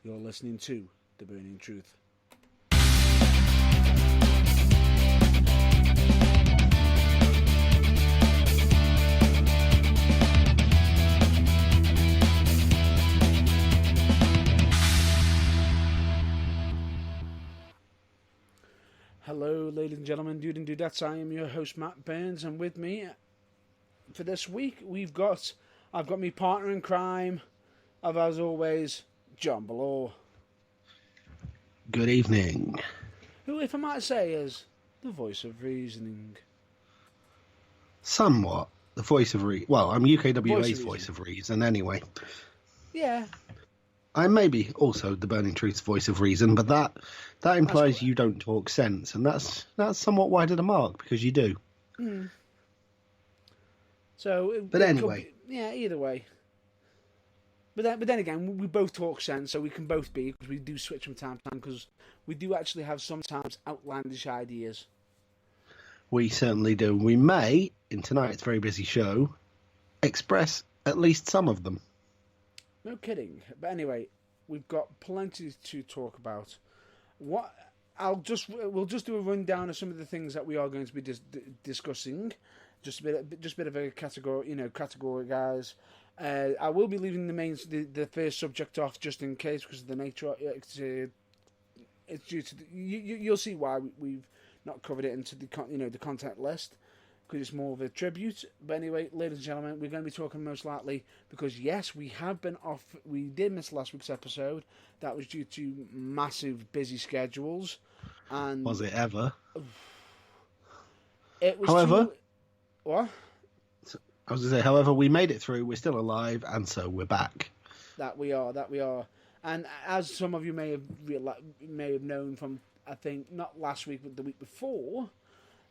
You're listening to The Burning Truth. Hello, ladies and gentlemen, dude and dudettes. I am your host, Matt Burns, and with me for this week, I've got my partner in crime, as always, John Ballore. Good evening. Who, if I might say, is the voice of reasoning. Somewhat. The voice of reason. Well, I'm UKWA's voice of reason anyway. Yeah. I may be also the Burning Truth's voice of reason, but that implies you don't talk sense, and that's somewhat wide of the mark, because you do. Mm. So, but anyway. Either way. But then again, we both talk sense, so we can both be, because we do switch from time to time, because we do actually have sometimes outlandish ideas. We certainly do. We may, in tonight's very busy show, express at least some of them. No kidding. But anyway, we've got plenty to talk about. We'll just do a rundown of some of the things that we are going to be discussing. Just a bit of a category, guys. I will be leaving the first subject off just in case, because of the nature. It's due to you'll see why we've not covered it into the content list, because it's more of a tribute. But anyway, ladies and gentlemen, we're going to be talking most likely, because yes, we have been off. We did miss last week's episode. That was due to massive busy schedules. And was it ever? It was. However, what? I was going to say, however, we made it through. We're still alive, and so we're back. That we are. And as some of you may have known from, I think, not last week, but the week before,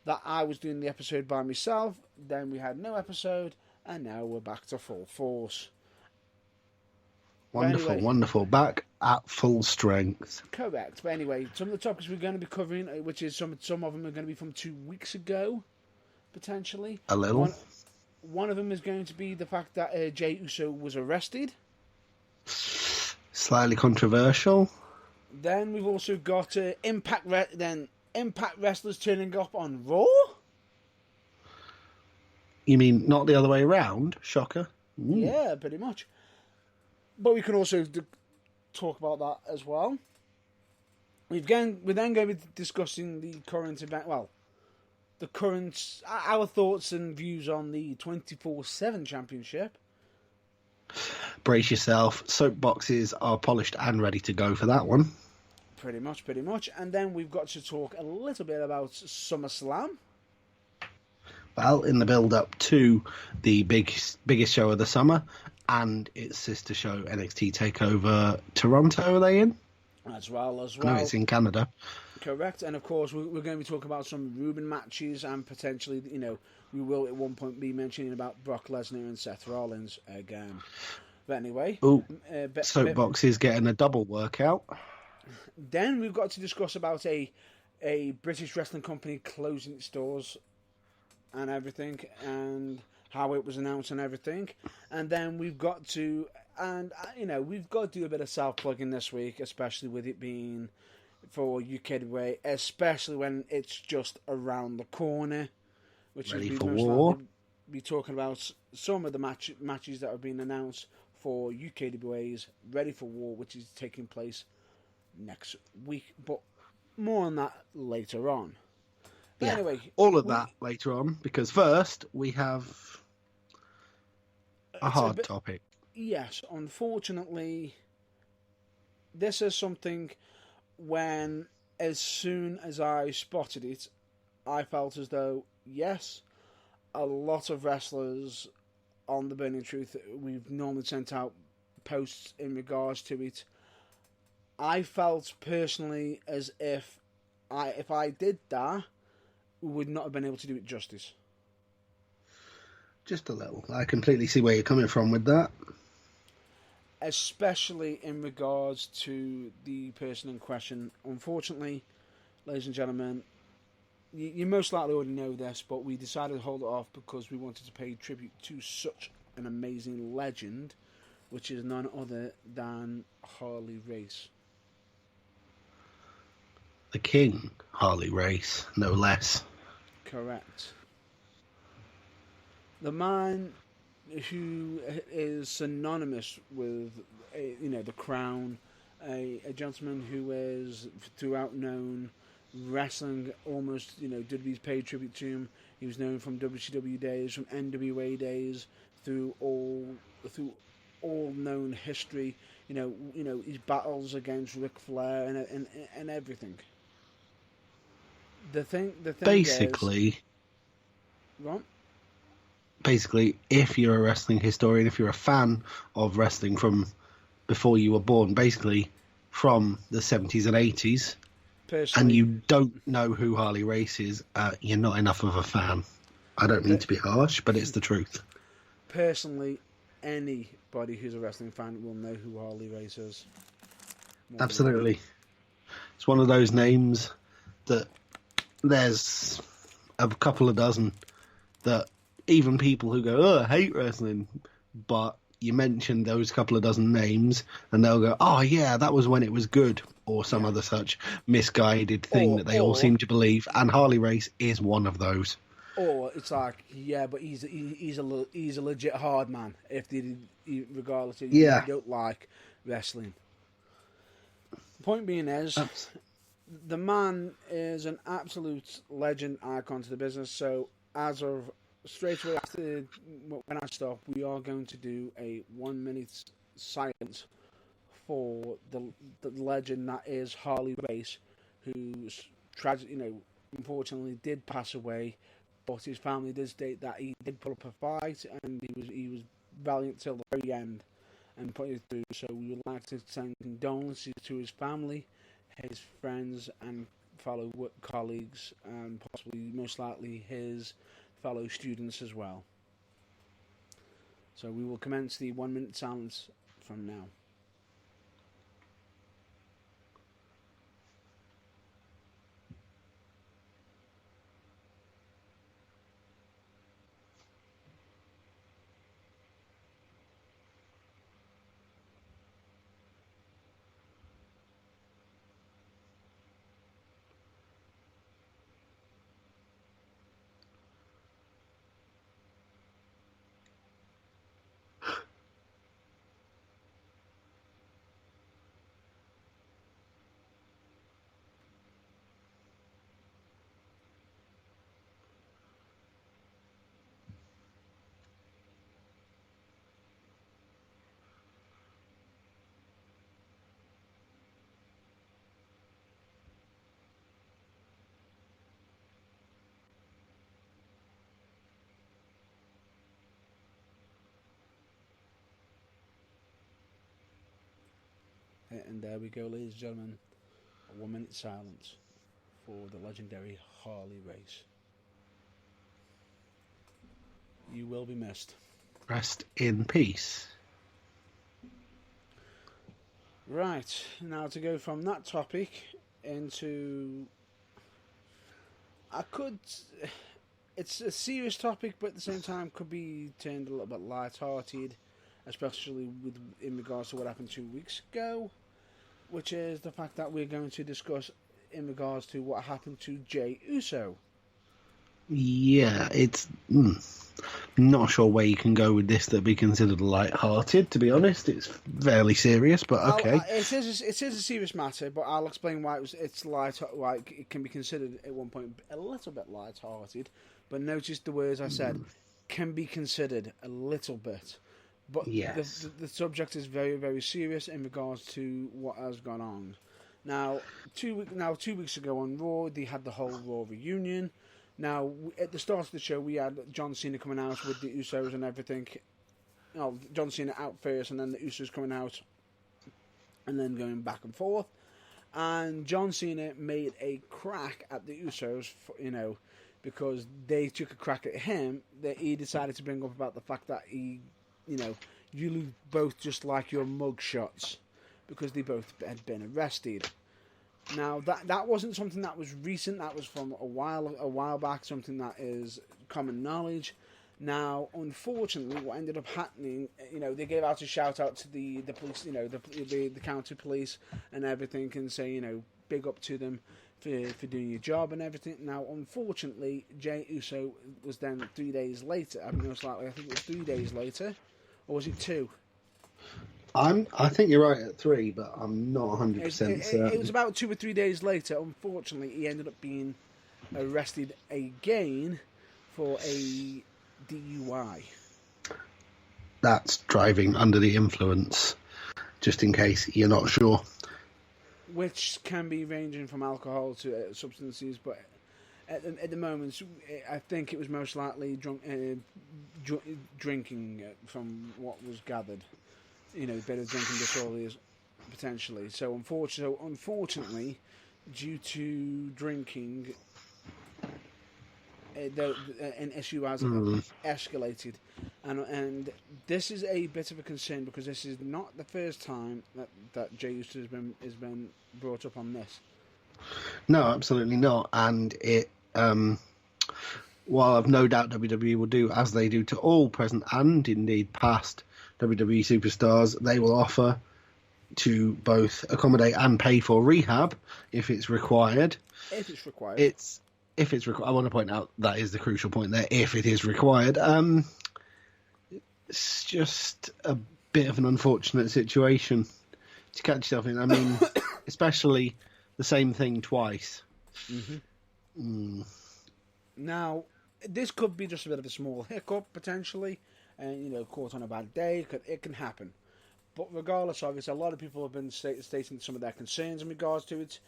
that I was doing the episode by myself. Then we had no episode, and now we're back to full force. Wonderful. Back at full strength. Correct. But anyway, some of the topics we're going to be covering, which is some of them are going to be from 2 weeks ago, potentially. A little. One of them is going to be the fact that Jey Uso was arrested. Slightly controversial. Then we've also got Impact wrestlers turning up on Raw. You mean not the other way around? Shocker. Ooh. Yeah, pretty much. But we can also talk about that as well. We're then going to be discussing the current event. Well, our thoughts and views on the 24/7 championship. Brace yourself. Soapboxes are polished and ready to go for that one. Pretty much. And then we've got to talk a little bit about SummerSlam. Well, in the build-up to the biggest show of the summer and its sister show, NXT TakeOver Toronto, are they in? As well. No, it's in Canada. Correct, and of course we're going to be talking about some Ruben matches, and potentially, we will at one point be mentioning about Brock Lesnar and Seth Rollins again. But anyway, Soapbox is getting a double workout. Then we've got to discuss about a British wrestling company closing its doors and everything, and how it was announced and everything. And then we've got to do a bit of self-plugging this week, especially with it being for UKWA, especially when it's just around the corner, which Ready is for war. Be talking about some of the matches that have been announced for UKWA's Ready for War, which is taking place next week, but more on that later on. But anyway, all of that later on, because first we have a hard topic. Yes, unfortunately, this is something. When, as soon as I spotted it, I felt as though, yes, a lot of wrestlers on The Burning Truth, we've normally sent out posts in regards to it. I felt personally as if I did that, we would not have been able to do it justice. Just a little. I completely see where you're coming from with that. Especially in regards to the person in question. Unfortunately, ladies and gentlemen, you most likely already know this, but we decided to hold it off because we wanted to pay tribute to such an amazing legend which is none other than Harley Race. The King, Harley Race, no less. Correct. The man who is synonymous with, the Crown, a gentleman who is throughout known wrestling, almost, WWE's paid tribute to him. He was known from WCW days, from NWA days, through all known history. His battles against Ric Flair and everything. The thing Basically, is, what? Basically, if you're a wrestling historian, if you're a fan of wrestling from before you were born, basically from the 70s and 80s, and you don't know who Harley Race is, you're not enough of a fan. I don't mean to be harsh, but it's the truth. Personally, anybody who's a wrestling fan will know who Harley Race is. Absolutely. It's one of those names that there's a couple of dozen that even people who go, oh, I hate wrestling, but you mention those couple of dozen names and they'll go, oh yeah, that was when it was good, or some other such misguided thing that they all seem to believe, and Harley Race is one of those. Or it's like, yeah, but he's a legit hard man, regardless if you don't like wrestling. The point being is, the man is an absolute legend, icon to the business. So as of straight away after when I stop, we are going to do a 1 minute silence for the legend that is Harley Race, who's unfortunately did pass away, but his family did state that he did put up a fight and he was valiant till the very end and put it through. So we would like to send condolences to his family, his friends and fellow colleagues, and possibly most likely his fellow students as well. So we will commence the 1 minute silence from now. And there we go, ladies and gentlemen, a 1 minute silence for the legendary Harley Race. You will be missed. Rest in peace. Right, now to go from that topic into... It's a serious topic, but at the same time could be turned a little bit light-hearted, especially in regards to what happened 2 weeks ago, which is the fact that we're going to discuss in regards to what happened to Jey Uso. Yeah, it's not sure where you can go with this that be considered light-hearted. To be honest, it's fairly serious, but okay. It is a serious matter, but I'll explain why it's light. Like it can be considered at one point a little bit light-hearted, but notice the words I said can be considered a little bit. But yes. the subject is very, very serious in regards to what has gone on. Now, 2 weeks ago on Raw, they had the whole Raw reunion. Now, at the start of the show, we had John Cena coming out with the Usos and everything. John Cena out first, and then the Usos coming out, and then going back and forth. And John Cena made a crack at the Usos, because they took a crack at him. That he decided to bring up about the fact that you look both just like your mugshots, because they both had been arrested. Now that wasn't something that was recent. That was from a while back. Something that is common knowledge. Now, unfortunately, what ended up happening, they gave out a shout out to the police, the county police and everything, and say, big up to them for doing your job and everything. Now, unfortunately, Jey Uso was then 3 days later. I think it was 3 days later, or was it 2? I think you're right at 3, but I'm not 100% certain. It was about 2 or 3 days later. Unfortunately, he ended up being arrested again for a DUI. That's driving under the influence, just in case you're not sure. Which can be ranging from alcohol to substances, but at the moment, I think it was most likely drinking, from what was gathered. A bit of drinking disorders, potentially. So unfortunately, due to drinking, an issue has escalated, and this is a bit of a concern because this is not the first time that Jey Uso has been brought up on this. No, absolutely not. And it, while I've no doubt WWE will do as they do to all present and indeed past WWE superstars, they will offer to both accommodate and pay for rehab if it's required. If it's required. If it's required. I want to point out that is the crucial point there. If it is required, it's just a bit of an unfortunate situation to catch yourself in. I mean, especially the same thing twice. Mm-hmm. Now, this could be just a bit of a small hiccup potentially, and caught on a bad day. It can happen. But regardless of it, a lot of people have been stating some of their concerns in regards to it,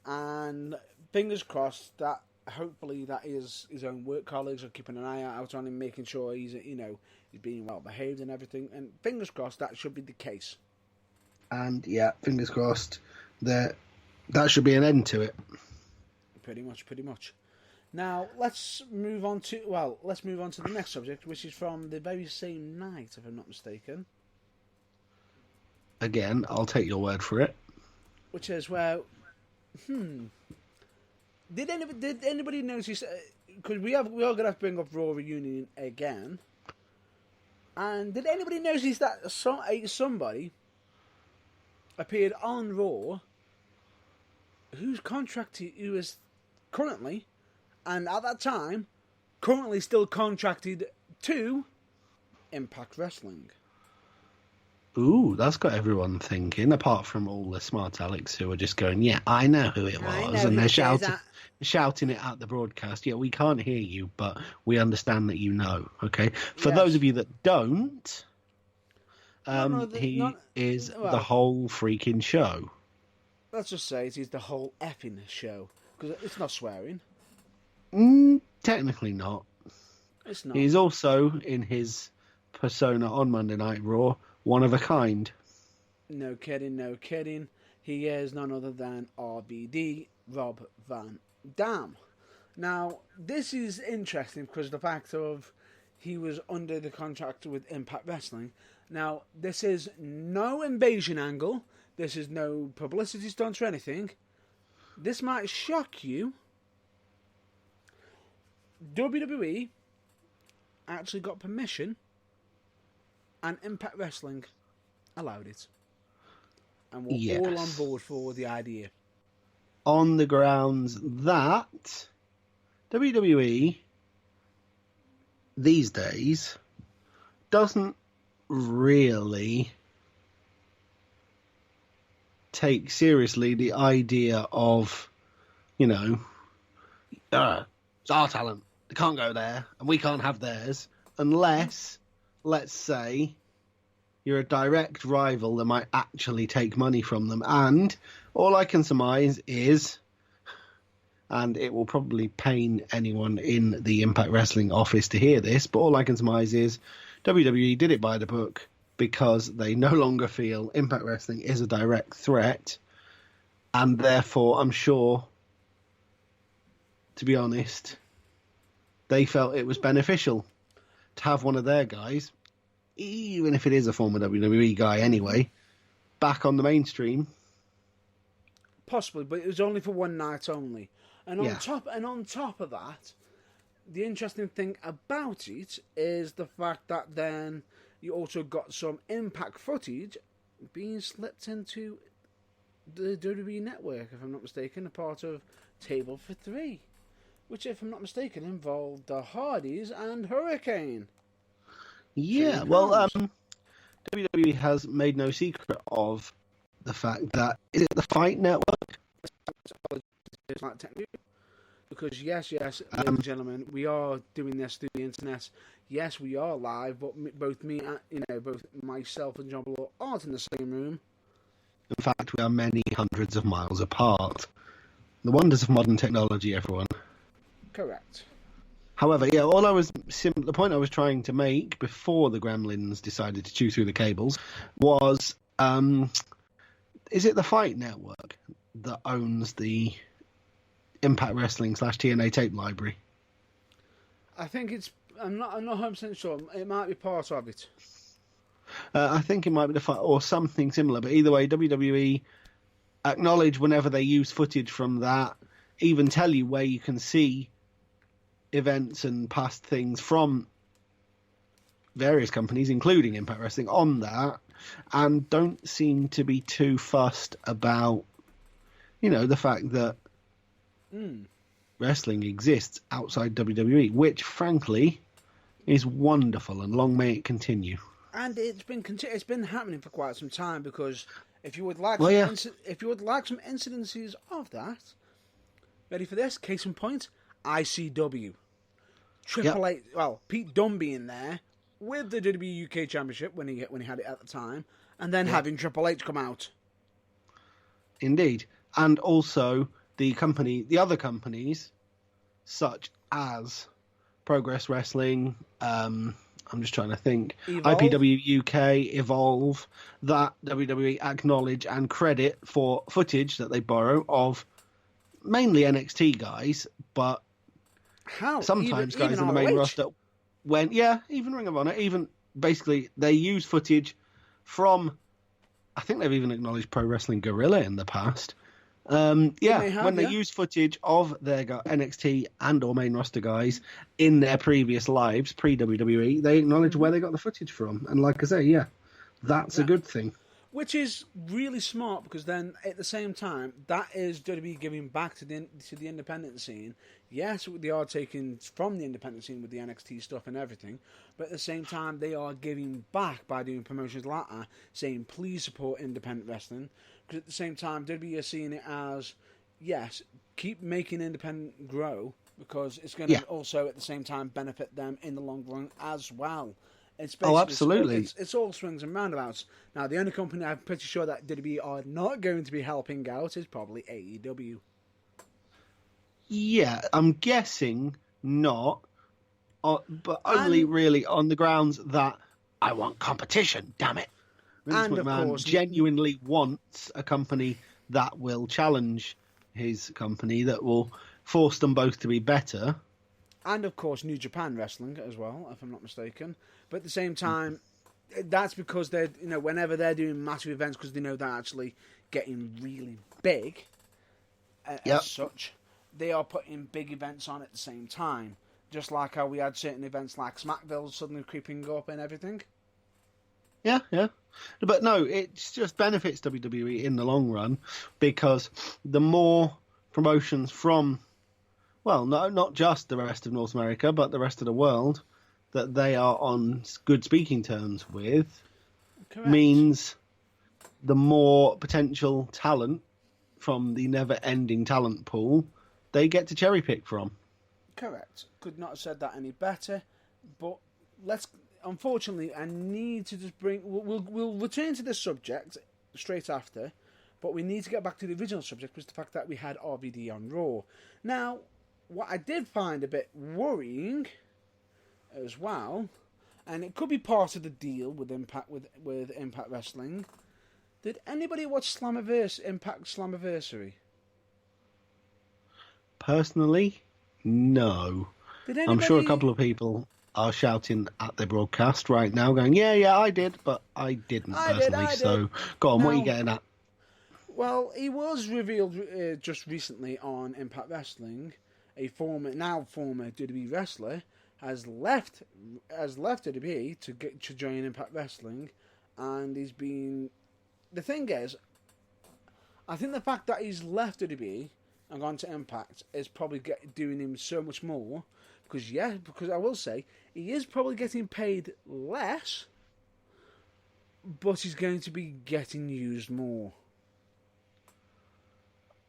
and fingers crossed that hopefully that his own work colleagues are keeping an eye out on him, making sure he's he's being well behaved and everything. And fingers crossed that should be the case. And yeah, fingers crossed that should be an end to it. Pretty much. Now let's move on to the next subject, which is from the very same night, if I'm not mistaken. Again, I'll take your word for it. Which is Did anybody notice? Because we are going to have to bring up Raw Reunion again. And did anybody notice that somebody appeared on Raw who is currently, and at that time, currently still contracted to Impact Wrestling? Ooh, that's got everyone thinking, apart from all the smart Alex who are just going, yeah, I know who it was, and they're shouting it at the broadcast. Yeah, we can't hear you, but we understand that you know, okay? For those of you that don't, he is the whole freaking show. Let's just say it is the whole effing show, because it's not swearing. Technically not. It's not. He's also, in his persona on Monday Night Raw, one of a kind. No kidding. He is none other than RVD, Rob Van Dam. Now, this is interesting because of the fact of he was under the contract with Impact Wrestling. Now, this is no invasion angle. This is no publicity stunt or anything. This might shock you. WWE actually got permission, and Impact Wrestling allowed it. And we're all on board for the idea. On the grounds that WWE these days doesn't really take seriously the idea of, it's our talent. They can't go there, and we can't have theirs, unless, let's say, you're a direct rival that might actually take money from them. And all I can surmise is, and it will probably pain anyone in the Impact Wrestling office to hear this, but all I can surmise is WWE did it by the book because they no longer feel Impact Wrestling is a direct threat, and therefore, I'm sure, to be honest, they felt it was beneficial to have one of their guys, even if it is a former WWE guy anyway, back on the mainstream. Possibly, but it was only for one night only. And on top of that, the interesting thing about it is the fact that then you also got some Impact footage being slipped into the WWE Network, if I'm not mistaken, a part of Table for Three, which, if I'm not mistaken, involved the Hardys and Hurricane. Yeah, well, WWE has made no secret of the fact that, is it the Fight Network? Because yes, ladies and gentlemen, we are doing this through the internet. Yes, we are live, but both myself and John Blow aren't in the same room. In fact, we are many hundreds of miles apart. The wonders of modern technology, everyone. Correct. However, yeah, the point I was trying to make before the Gremlins decided to chew through the cables was, is it the Fight Network that owns the Impact Wrestling / TNA tape library? I think it's. I'm not 100% sure. It might be part of it. I think it might be the Fight or something similar. But either way, WWE acknowledge whenever they use footage from that, even tell you where you can see events and past things from various companies, including Impact Wrestling, on that, and don't seem to be too fussed about, the fact that wrestling exists outside WWE, which, frankly, is wonderful, and long may it continue. And it's been happening for quite some time, because if you would like some incidences of that, ready for this? Case in point, ICW. Triple H, well, Pete Dunne being there with the WWE UK Championship when he had it at the time, and then having Triple H come out. Indeed, and also the other companies, such as Progress Wrestling. I'm just trying to think. Evolve. IPW UK, Evolve, that WWE acknowledge and credit for footage that they borrow of mainly NXT guys, but sometimes guys in the main roster. Even Ring of Honor, even basically they use footage from. I think they've even acknowledged Pro Wrestling Guerrilla in the past. When they use footage of their NXT and or main roster guys in their previous lives, pre-WWE, they acknowledge where they got the footage from. And like I say, that's a good thing. Which is really smart, because then at the same time, that is WWE giving back to the independent scene. Yes, they are taking from the independent scene with the NXT stuff and everything, but at the same time, they are giving back by doing promotions like that, saying please support independent wrestling. Because at the same time, WWE are seeing it as, yes, keep making independent grow, because it's going to also at the same time benefit them in the long run as well. Absolutely. It's all swings and roundabouts. Now, the only company I'm pretty sure that WWE are not going to be helping out is probably AEW. Yeah, I'm guessing not, but only really on the grounds that I want competition, damn it. Vince McMahon genuinely wants a company that will challenge his company, that will force them both to be better. And, of course, New Japan Wrestling as well, if I'm not mistaken. But at the same time, that's because they're, whenever they're doing massive events, because they know they're actually getting really big, as such, they are putting big events on at the same time. Just like how we had certain events like SmackVille suddenly creeping up and everything. Yeah. But no, it just benefits WWE in the long run, because the more promotions from, well, no, not just the rest of North America, but the rest of the world, that they are on good speaking terms with, means the more potential talent from the never-ending talent pool they get to cherry pick from. Correct. Could not have said that any better. But unfortunately, I need to just bring. We'll return to this subject straight after, but we need to get back to the original subject, which is the fact that we had RVD on Raw. Now, what I did find a bit worrying as well, and it could be part of the deal with Impact with Impact Wrestling. Did anybody watch Impact Slammiversary? Personally, no. I'm sure a couple of people are shouting at their broadcast right now, going, yeah, I did, but I didn't personally. So, go on, what are you getting at? Well, he was revealed just recently on Impact Wrestling, a former WWE wrestler, has left WWE to join Impact Wrestling, and he's been. The thing is, I think the fact that he's left WWE and gone to Impact is probably doing him so much more. Because I will say, he is probably getting paid less, but he's going to be getting used more.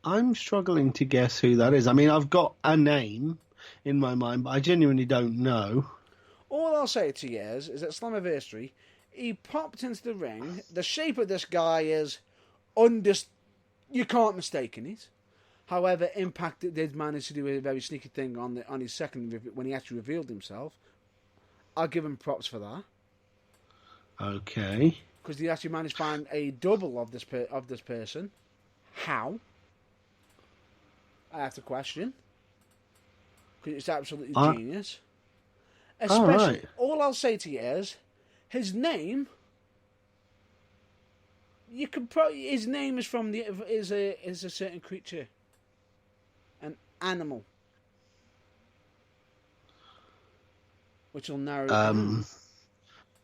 I'm struggling to guess who that is. I mean, I've got a name in my mind, but I genuinely don't know. All I'll say to you is at Slammiversary, he popped into the ring. The shape of this guy is you can't mistake it. However, Impact did manage to do a very sneaky thing on his second when he actually revealed himself. I'll give him props for that. Okay. Because he actually managed to find a double of this person. How? I have to question. Because it's absolutely genius. Especially, all I'll say to you is, his name. You could his name is from is a certain creature, an animal, which will narrow it down.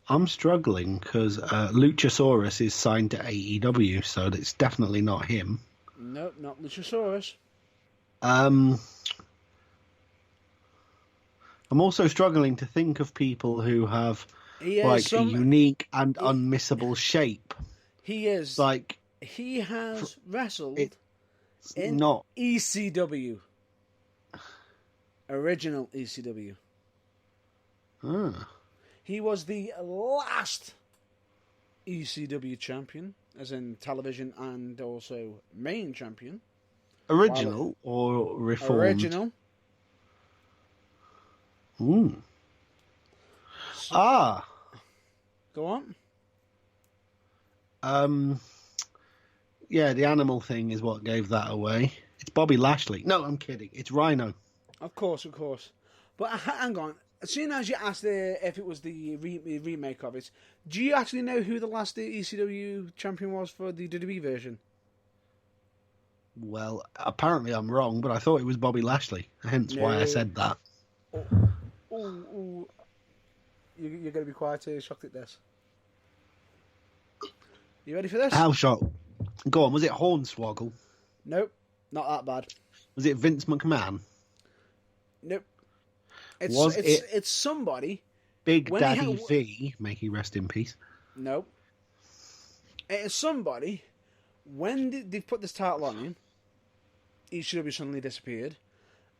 I'm struggling because Luchasaurus is signed to AEW, so it's definitely not him. Nope, not Luchasaurus. I'm also struggling to think of people who have a unique and unmissable shape. He is like he has wrestled in not ECW, original ECW. He was the last ECW champion, as in television and also main champion. Original or reformed? Original. So, go on. Yeah, the animal thing is what gave that away. It's Bobby Lashley. No, I'm kidding. It's Rhino. Of course. But hang on. As soon as you asked if it was the remake of it, do you actually know who the last ECW champion was for the WWE version? Well, apparently I'm wrong, but I thought it was Bobby Lashley. Hence why I said that. You're going to be quite shocked at this. You ready for this? How shocked? Go on, was it Hornswoggle? Nope, not that bad. Was it Vince McMahon? Nope. It's somebody. Big Daddy V, may he rest in peace. Nope. It's somebody, when they put this title on him, he should have suddenly disappeared.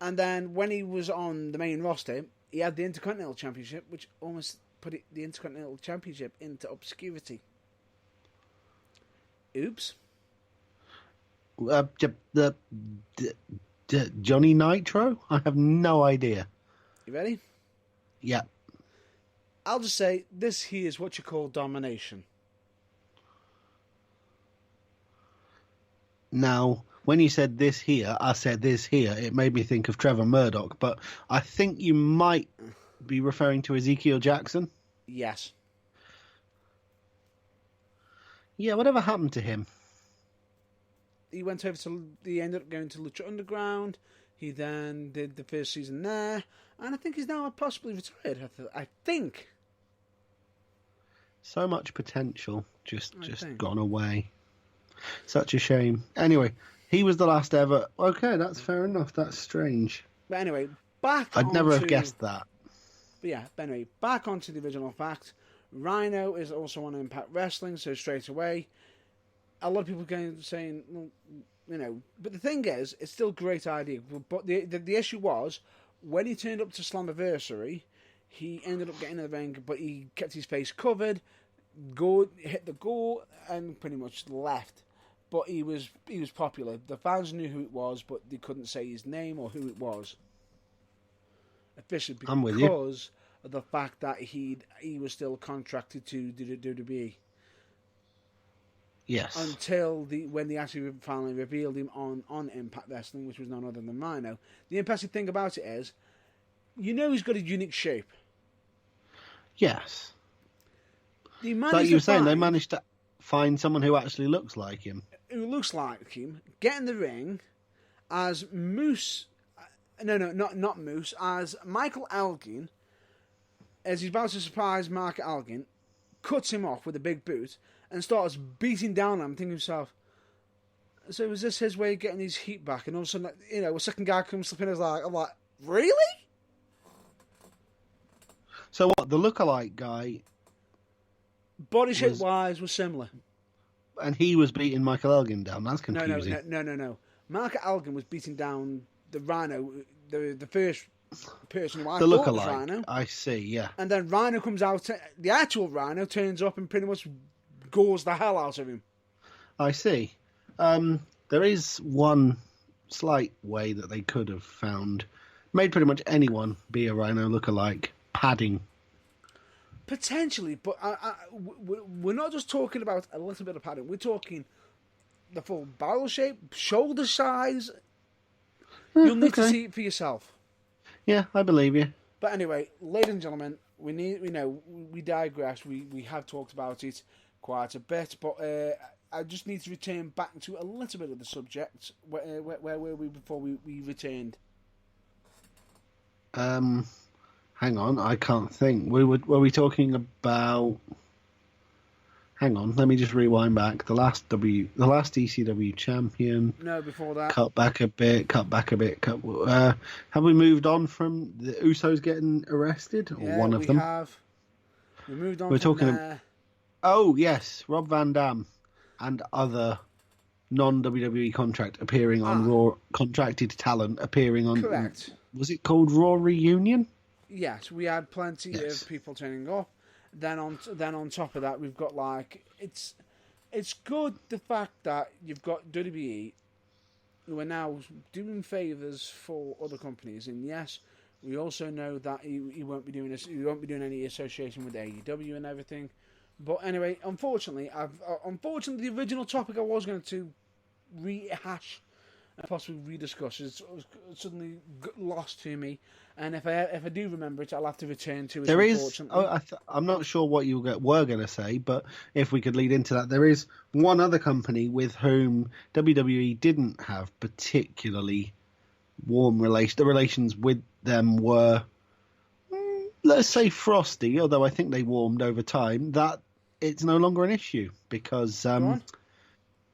And then when he was on the main roster, he had the Intercontinental Championship, which almost put the Intercontinental Championship into obscurity. Oops. Johnny Nitro? I have no idea. You ready? Yeah. I'll just say, this here is what you call domination. Now, when you said this here, I said this here, it made me think of Trevor Murdoch, but I think you might be referring to Ezekiel Jackson? Yes. Yeah, whatever happened to him? He ended up going to Lucha Underground. He then did the first season there, and I think he's now possibly retired. I think. So much potential, just gone away. Such a shame. Anyway, he was the last ever. Okay, that's fair enough. That's strange. But anyway, I'd never have guessed that. But yeah, but anyway, back onto the original fact. Rhino is also on Impact Wrestling, so straight away, a lot of people saying, well, but the thing is, it's still a great idea. But the issue was, when he turned up to Slammiversary, he ended up getting in the ring, but he kept his face covered, hit the goal, and pretty much left. But he was popular. The fans knew who it was, but they couldn't say his name or who it was. Officially, because of the fact that he was still contracted to WWE. Yes. Until when they actually finally revealed him on Impact Wrestling, which was none other than Rhino. The impressive thing about it is, he's got a unique shape. Yes. Like you were saying, they managed to find someone who actually looks like him. Who looks like him, get in the ring as Moose. not Moose, as Michael Elgin, as he's about to surprise Mark Elgin, cuts him off with a big boot and starts beating down on him, thinking to himself, so was this his way of getting his heat back? And all of a sudden, a second guy comes slipping in, I'm like, really? So what, the lookalike guy... Body shape-wise was similar. And he was beating Michael Elgin down. That's confusing. No. Mark Elgin was beating down the Rhino, the first person who I the thought was lookalike. Rhino. I see, yeah. And then Rhino comes out, the actual Rhino turns up and pretty much gores the hell out of him. I see. There is one slight way that they could have made pretty much anyone be a Rhino lookalike. Padding. Potentially, but we're not just talking about a little bit of padding. We're talking the full barrel shape, shoulder size. You'll need to see it for yourself. Yeah, I believe you. But anyway, ladies and gentlemen, we digress. We have talked about it quite a bit, but I just need to return back to a little bit of the subject. Where were we before we returned? Hang on, I can't think. Were we talking about? Hang on, let me just rewind back. The last ECW champion. No, before that. Cut back a bit. Have we moved on from the Usos getting arrested? Or one of them? Have. We moved on. We're from talking. there. Oh yes, Rob Van Dam and other non-WWE contracted talent appearing on. Correct. Was it called Raw Reunion? Yes, we had plenty of people turning up. Then on top of that, we've got it's good the fact that you've got WWE who are now doing favours for other companies, and yes, we also know that he won't be doing this. He won't be doing any association with AEW and everything. But anyway, unfortunately, the original topic I was going to rehash and possibly rediscuss is suddenly lost to me. And if I do remember it, I'll have to return to it. There is. I'm not sure what you were going to say, but if we could lead into that, there is one other company with whom WWE didn't have particularly warm relations. The relations with them were, let's say, frosty. Although I think they warmed over time. That it's no longer an issue because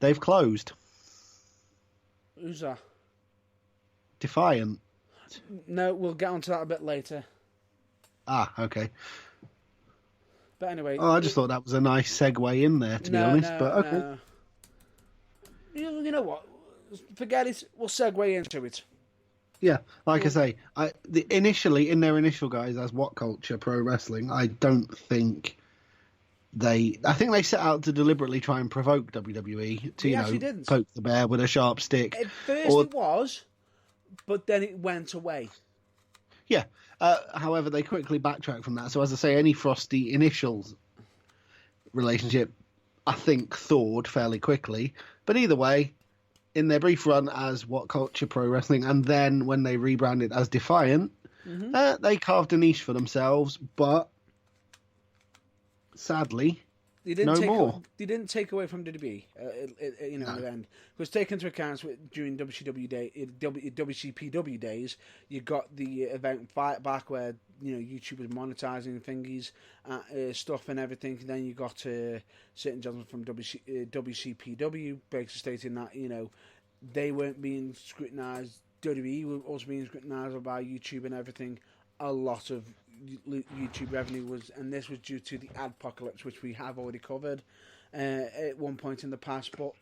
they've closed. Who's that? Defiant. No, we'll get onto that a bit later. Ah, okay. But anyway... Oh, I just thought that was a nice segue in there, to be honest. But okay. No. You know what? Forget it. We'll segue into it. Yeah, like I say, initially, in their initial guise as What Culture Pro Wrestling, I don't think I think they set out to deliberately try and provoke WWE to, poke the bear with a sharp stick. At first it was, but then it went away. Yeah. However, they quickly backtracked from that. So, as I say, any frosty initial relationship, I think, thawed fairly quickly. But either way, in their brief run as What Culture Pro Wrestling, and then when they rebranded as Defiant, they carved a niche for themselves, but sadly, more. They didn't take away from WWE, in the end. Because taken into account during WCPW days, you got the event Fight Back where YouTube was monetizing thingies, stuff and everything. And then you got certain gentlemen from WCPW basically stating that they weren't being scrutinized. WWE were also being scrutinized by YouTube and everything. A lot of YouTube revenue was, and this was due to the adpocalypse, which we have already covered at one point in the past. But,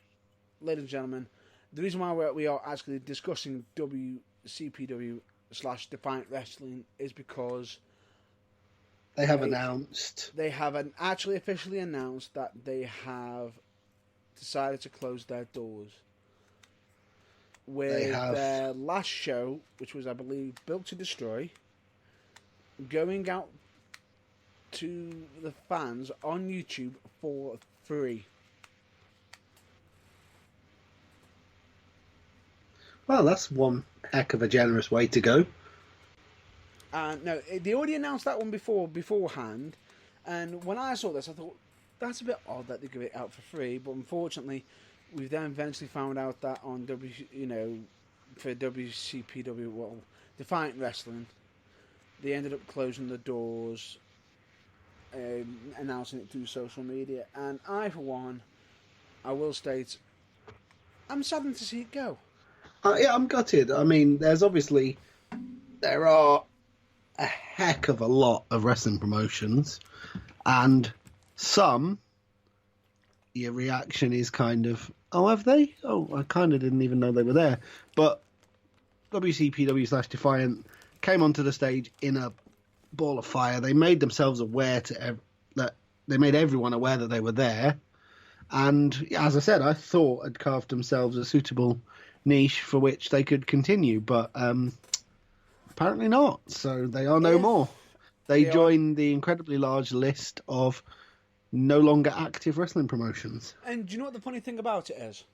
ladies and gentlemen, the reason why we are actually discussing WCPW/Defiant Wrestling is because they have announced. They have actually officially announced that they have decided to close their doors. With their last show, which was, I believe, Built to Destroy, going out to the fans on YouTube for free. Well, that's one heck of a generous way to go. No, they already announced that one beforehand, and when I saw this, I thought that's a bit odd that they give it out for free. But unfortunately, we've then eventually found out that on for WCPW, well, Defiant Wrestling, they ended up closing the doors, announcing it through social media. And I, for one, I will state, I'm saddened to see it go. Yeah, I'm gutted. I mean, there are a heck of a lot of wrestling promotions, and some, your reaction is kind of, oh, have they? Oh, I kind of didn't even know they were there. But WCPW/Defiant came onto the stage in a ball of fire. They made themselves aware that they made everyone aware that they were there. And as I said, I thought had carved themselves a suitable niche for which they could continue, but apparently not. So they are no more. They joined the incredibly large list of no longer active wrestling promotions. And do you know what the funny thing about it is?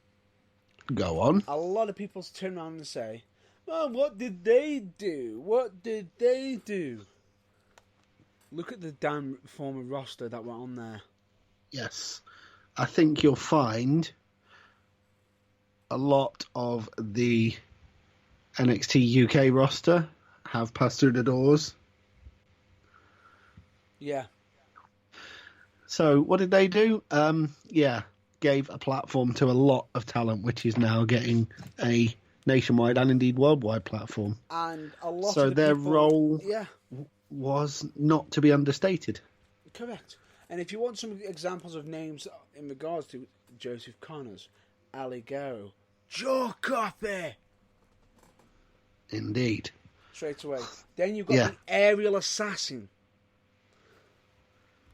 Go on. A lot of people turn around and say, well, what did they do? What did they do? Look at the damn former roster that were on there. Yes. I think you'll find a lot of the NXT UK roster have passed through the doors. Yeah. So what did they do? Gave a platform to a lot of talent, which is now getting a nationwide and indeed worldwide platform. And a lot so of the their people, role was not to be understated. Correct. And if you want some examples of names in regards to Joseph Connors, Ali Guerrero, Joe Coffey. Indeed. Straight away. Then you've got the aerial assassin.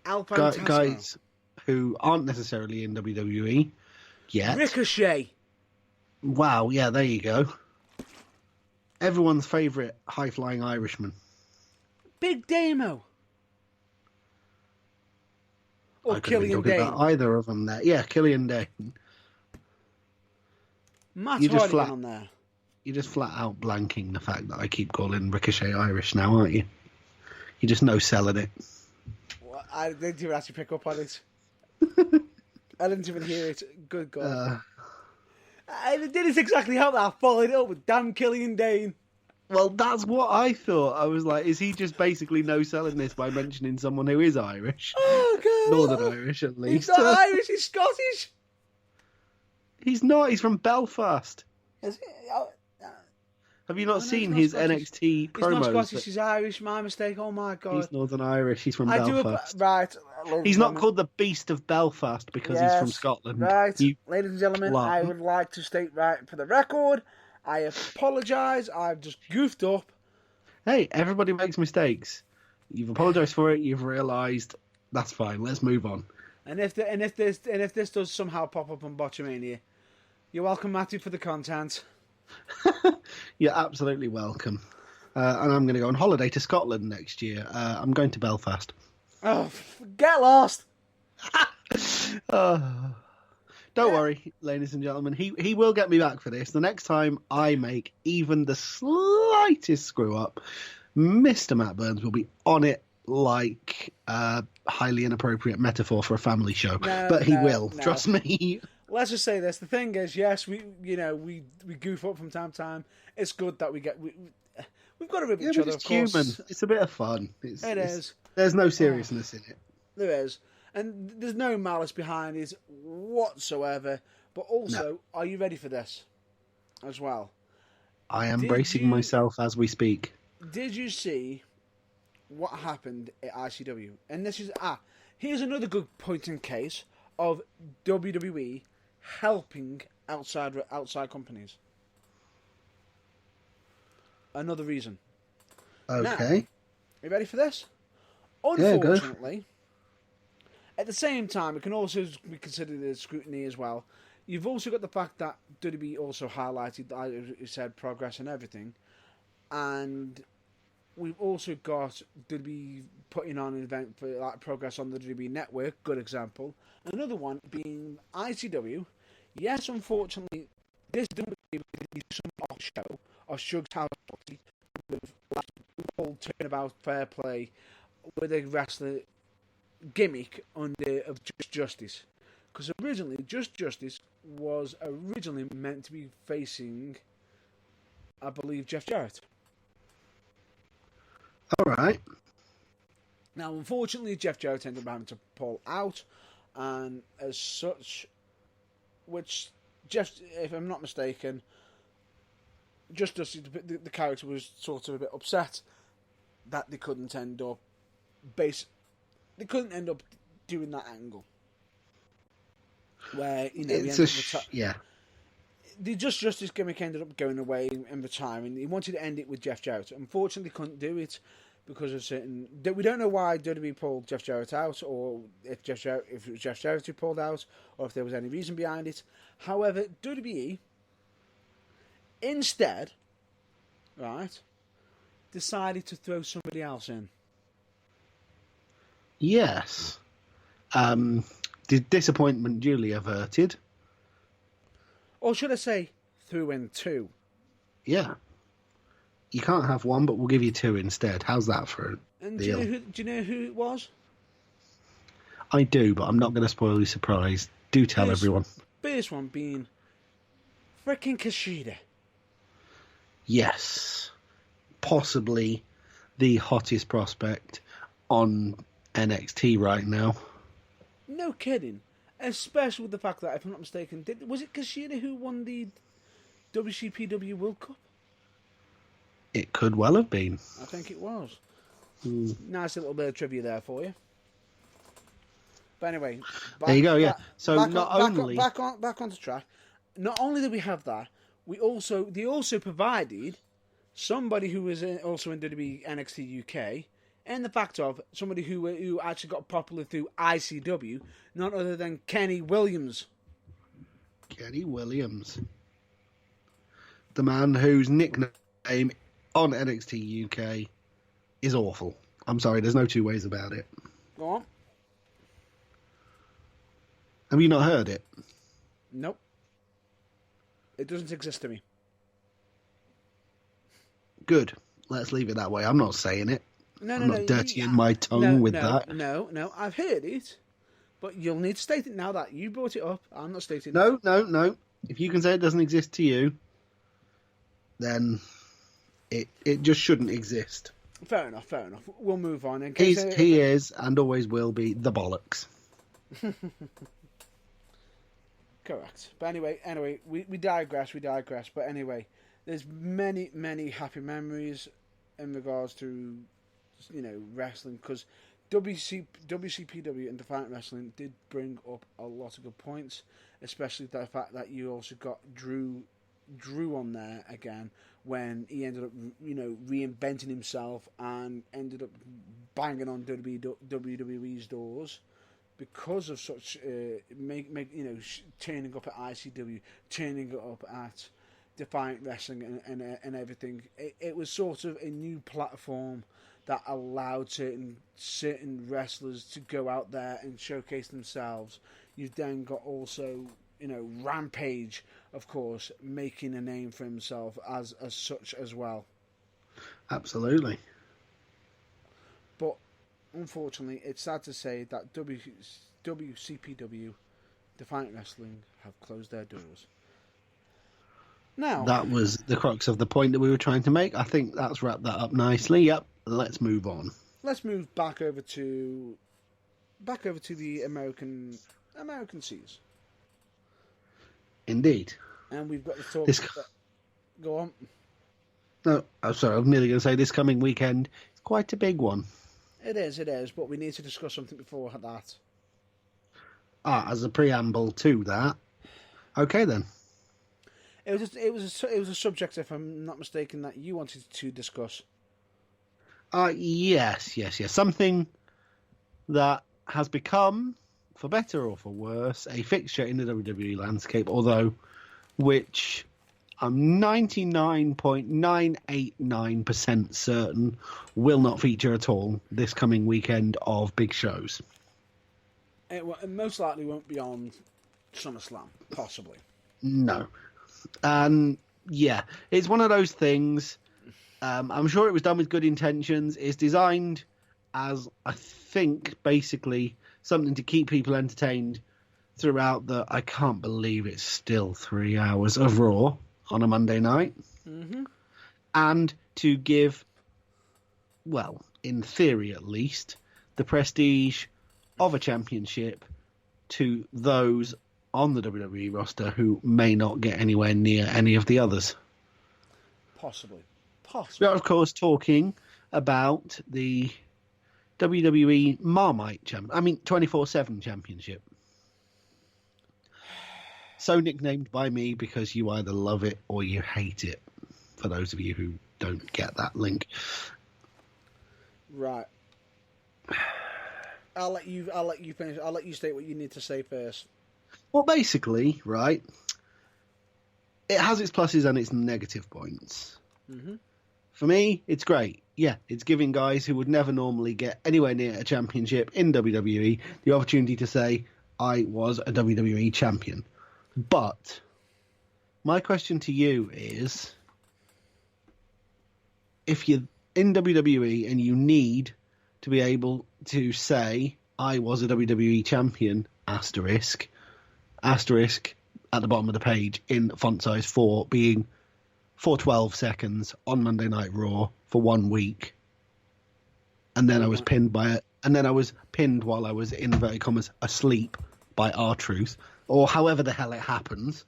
Al Fantasma. Guys who aren't necessarily in WWE yet. Ricochet. Wow, yeah, there you go. Everyone's favourite high-flying Irishman. Big Damo. Or I couldn't Killian talk about Dane. either of them there. Yeah, Killian Dane. Matt You just Hardy on there. You're just flat out blanking the fact that I keep calling Ricochet Irish now, aren't you? You're just no-selling it. Well, I didn't even actually pick up on it. I didn't even hear it. Good God. I didn't exactly help that. I followed it up with damn Killian Dane. Well, that's what I thought. I was like, is he just basically no-selling this by mentioning someone who is Irish? Oh, God. Northern Irish, at least. He's not Irish, he's Scottish. He's not. He's from Belfast. Is he? Have you not he's seen not his Scottish. NXT promos? He's not Scottish, he's Irish. My mistake. Oh, my God. He's Northern Irish. He's from Belfast. Right. He's not called the Beast of Belfast because he's from Scotland. Right. Ladies and gentlemen, I would like to state right for the record, I apologise. I've just goofed up. Hey, everybody makes mistakes. You've apologised for it. You've realised. That's fine. Let's move on. And if this does somehow pop up on Botchamania, you're welcome, Matthew, for the content. You're absolutely welcome. And I'm going to go on holiday to Scotland next year. I'm going to Belfast. Oh, get lost! Don't worry, ladies and gentlemen. He will get me back for this. The next time I make even the slightest screw up, Mr. Matt Burns will be on it like a highly inappropriate metaphor for a family show. But he will. Trust me. Let's just say this. The thing is, yes, we goof up from time to time. It's good that we've got to rib each other, of course. Human. It's a bit of fun. It is. There's no seriousness in it. There is. And there's no malice behind it whatsoever. But also, Are you ready for this as well? I am bracing myself as we speak. Did you see what happened at ICW? And this is here's another good point in case of WWE helping outside companies. Another reason. Okay. Now, you ready for this? Unfortunately, at the same time, it can also be considered as scrutiny as well. You've also got the fact that WWE also highlighted, as you said, progress and everything. And we've also got WWE putting on an event for like progress on the WWE Network, good example. Another one being ICW. Yes, unfortunately, this WWE some off show of Shug's House Party with whole turnabout fair play with a wrestler gimmick of Just Justice. Because originally, Just Justice was originally meant to be facing I believe, Jeff Jarrett. All right. Now, unfortunately, Jeff Jarrett ended up having to pull out, and as such, which Jeff, if I'm not mistaken, just the character was sort of a bit upset that they couldn't end up doing that angle where yeah. The Justice gimmick ended up going away and retiring. He wanted to end it with Jeff Jarrett. Unfortunately, couldn't do it because of certain. We don't know why WWE pulled Jeff Jarrett out, or if it was Jeff Jarrett who pulled out, or if there was any reason behind it. However, WWE instead, right, decided to throw somebody else in. Yes. The disappointment duly averted. Or should I say, threw in two? Yeah. You can't have one, but we'll give you two instead. How's that for a deal? Do you know who it was? I do, but I'm not going to spoil your surprise. Do tell everyone. First one being freaking Kushida. Yes. Possibly the hottest prospect on NXT right now. No kidding. Especially with the fact that, if I'm not mistaken, was it Kushida who won the WCPW World Cup? It could well have been. I think it was. Nice little bit of trivia there for you. But anyway, there you go. Yeah. So back onto track. Not only did we have that, they also provided somebody who was also in WWE NXT UK, and the fact of somebody who actually got popular through ICW, none other than Kenny Williams. Kenny Williams, the man whose nickname on NXT UK is awful. I'm sorry, there's no two ways about it. Go on. Have you not heard it? Nope. It doesn't exist to me. Good. Let's leave it that way. I'm not saying it. I'm not dirtying my tongue with that. No. I've heard it, but you'll need to state it now that you brought it up. I'm not stating it. No. If you can say it doesn't exist to you, then it just shouldn't exist. Fair enough. We'll move on. He is and always will be the bollocks. Correct. But anyway, we digress. But anyway, there's many happy memories in regards to, wrestling, because WCPW and Defiant Wrestling did bring up a lot of good points, especially the fact that you also got Drew on there again when he ended up, reinventing himself and ended up banging on WWE's doors because of such turning up at ICW, turning up at Defiant Wrestling and everything. It was sort of a new platform that allowed certain wrestlers to go out there and showcase themselves. You've then got also, Rampage, of course, making a name for himself as such as well. Absolutely. But unfortunately, it's sad to say that WCPW, Defiant Wrestling, have closed their doors. Now, that was the crux of the point that we were trying to make. I think that's wrapped that up nicely. Yep. Let's move on. Let's move back over to the American seas. Indeed. And we've got to talk. Go on. No, I'm sorry. I was merely going to say this coming weekend is quite a big one. It is. But we need to discuss something before that. As a preamble to that. Okay then. It was a subject, if I'm not mistaken, that you wanted to discuss. Yes. Something that has become, for better or for worse, a fixture in the WWE landscape, although which I'm 99.989% certain will not feature at all this coming weekend of big shows. It most likely won't be on SummerSlam, possibly. No. And yeah, it's one of those things. I'm sure it was done with good intentions. It's designed as, I think, basically something to keep people entertained throughout I can't believe it's still 3 hours of Raw on a Monday night. Mm-hmm. and to give, well, in theory at least, the prestige of a championship to those on the WWE roster who may not get anywhere near any of the others. Possibly. We are, of course, talking about the WWE Marmite 24/7 Championship. So nicknamed by me because you either love it or you hate it, for those of you who don't get that link. Right. I'll let you finish. I'll let you state what you need to say first. Well, basically, right, it has its pluses and its negative points. Mm-hmm. For me, it's great. Yeah, it's giving guys who would never normally get anywhere near a championship in WWE the opportunity to say, I was a WWE champion. But my question to you is, if you're in WWE and you need to be able to say, I was a WWE champion, asterisk at the bottom of the page in font size 4 being for 12 seconds on Monday Night Raw for 1 week. And then I was pinned while I was, in inverted commas, asleep by R-Truth, or however the hell it happens.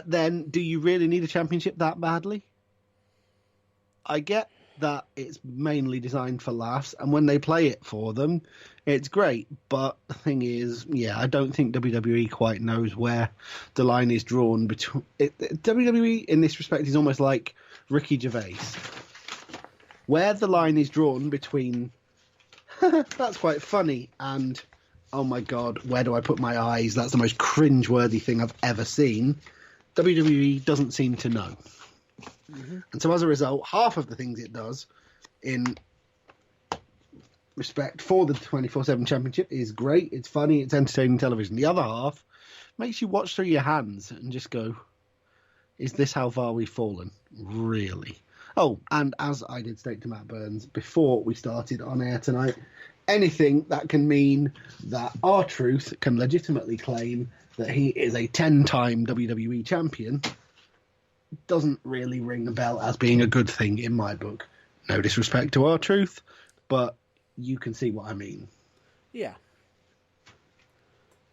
Then do you really need a championship that badly? I get that it's mainly designed for laughs, and when they play it for them, it's great. But the thing is, yeah, I don't think WWE quite knows where the line is drawn between. WWE in this respect is almost like Ricky Gervais, where the line is drawn between. That's quite funny, and oh my god, where do I put my eyes? That's the most cringe-worthy thing I've ever seen. WWE doesn't seem to know. Mm-hmm. And so as a result, half of the things it does in respect for the 24/7 championship is great. It's funny. It's entertaining television. The other half makes you watch through your hands and just go, is this how far we've fallen? Really? Oh, and as I did state to Matt Burns before we started on air tonight, anything that can mean that R-Truth can legitimately claim that he is a 10-time WWE champion doesn't really ring a bell as being a good thing in my book. No disrespect to R-Truth, but you can see what I mean. Yeah.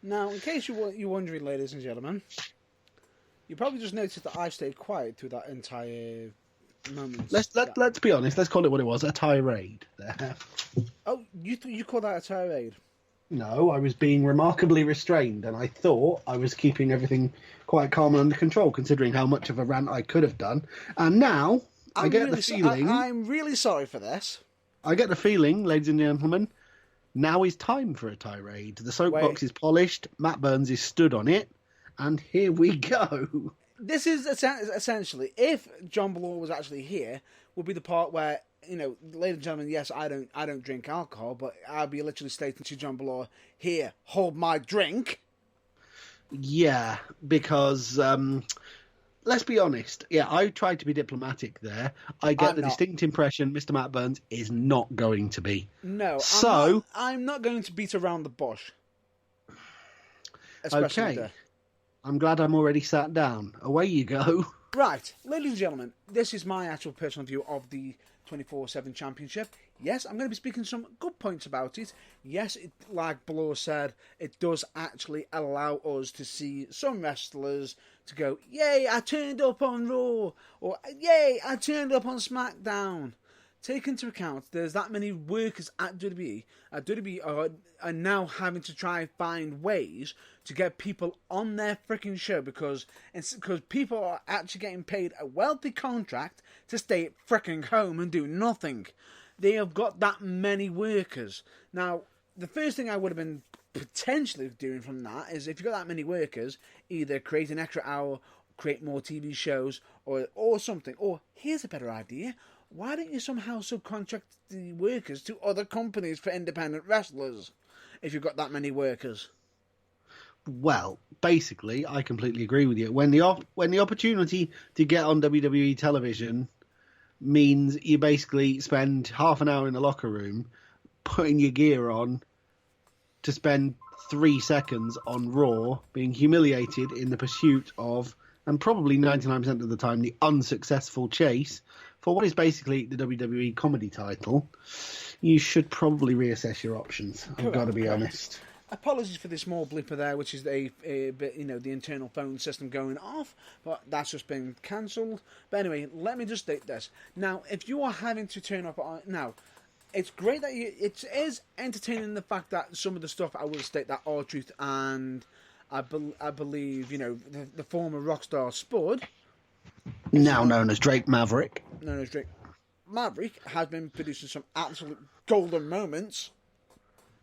Now, in case you're wondering, ladies and gentlemen, you probably just noticed that I stayed quiet through that entire moment. Let's be honest. Let's call it what it was, a tirade there. Oh, you call that a tirade? No, I was being remarkably restrained, and I thought I was keeping everything quite calm and under control, considering how much of a rant I could have done. And now, I get the feeling... I'm really sorry for this. I get the feeling, ladies and gentlemen, now is time for a tirade. The soapbox is polished, Matt Burns is stood on it, and here we go. This is essentially, if John Belaw was actually here, would be the part where, ladies and gentlemen, yes, I don't drink alcohol, but I'll be literally stating to John Belaw, here, hold my drink. Yeah, because let's be honest. Yeah, I tried to be diplomatic there. I get the distinct impression Mr. Matt Burns is not going to be. No, I'm not going to beat around the bush. Okay. I'm glad I'm already sat down. Away you go. Right, ladies and gentlemen, this is my actual personal view of the 24/7 Championship. Yes, I'm going to be speaking some good points about it. Yes, like Belaw said, it does actually allow us to see some wrestlers to go, yay, I turned up on Raw, or yay, I turned up on SmackDown. Take into account there's that many workers at WWE. WWE are now having to try and find ways to get people on their freaking show because people are actually getting paid a wealthy contract to stay at freaking home and do nothing. They have got that many workers. Now, the first thing I would have been potentially doing from that is if you've got that many workers, either create an extra hour, create more TV shows, or something. Or here's a better idea. Why don't you somehow subcontract the workers to other companies for independent wrestlers if you've got that many workers? Well, basically, I completely agree with you. When the opportunity to get on WWE television means you basically spend half an hour in the locker room putting your gear on to spend 3 seconds on Raw being humiliated in the pursuit of and probably 99% of the time the unsuccessful chase for what is basically the WWE comedy title, you should probably reassess your options. I've got to be honest. Apologies for the small blipper there, which is a bit, the internal phone system going off, but that's just been cancelled. But anyway, let me just state this. Now, if you are having to turn up now, it's great that it is entertaining the fact that some of the stuff I will state that R-Truth and I believe, the former Rockstar Spud, now known as Drake Maverick, has been producing some absolute golden moments.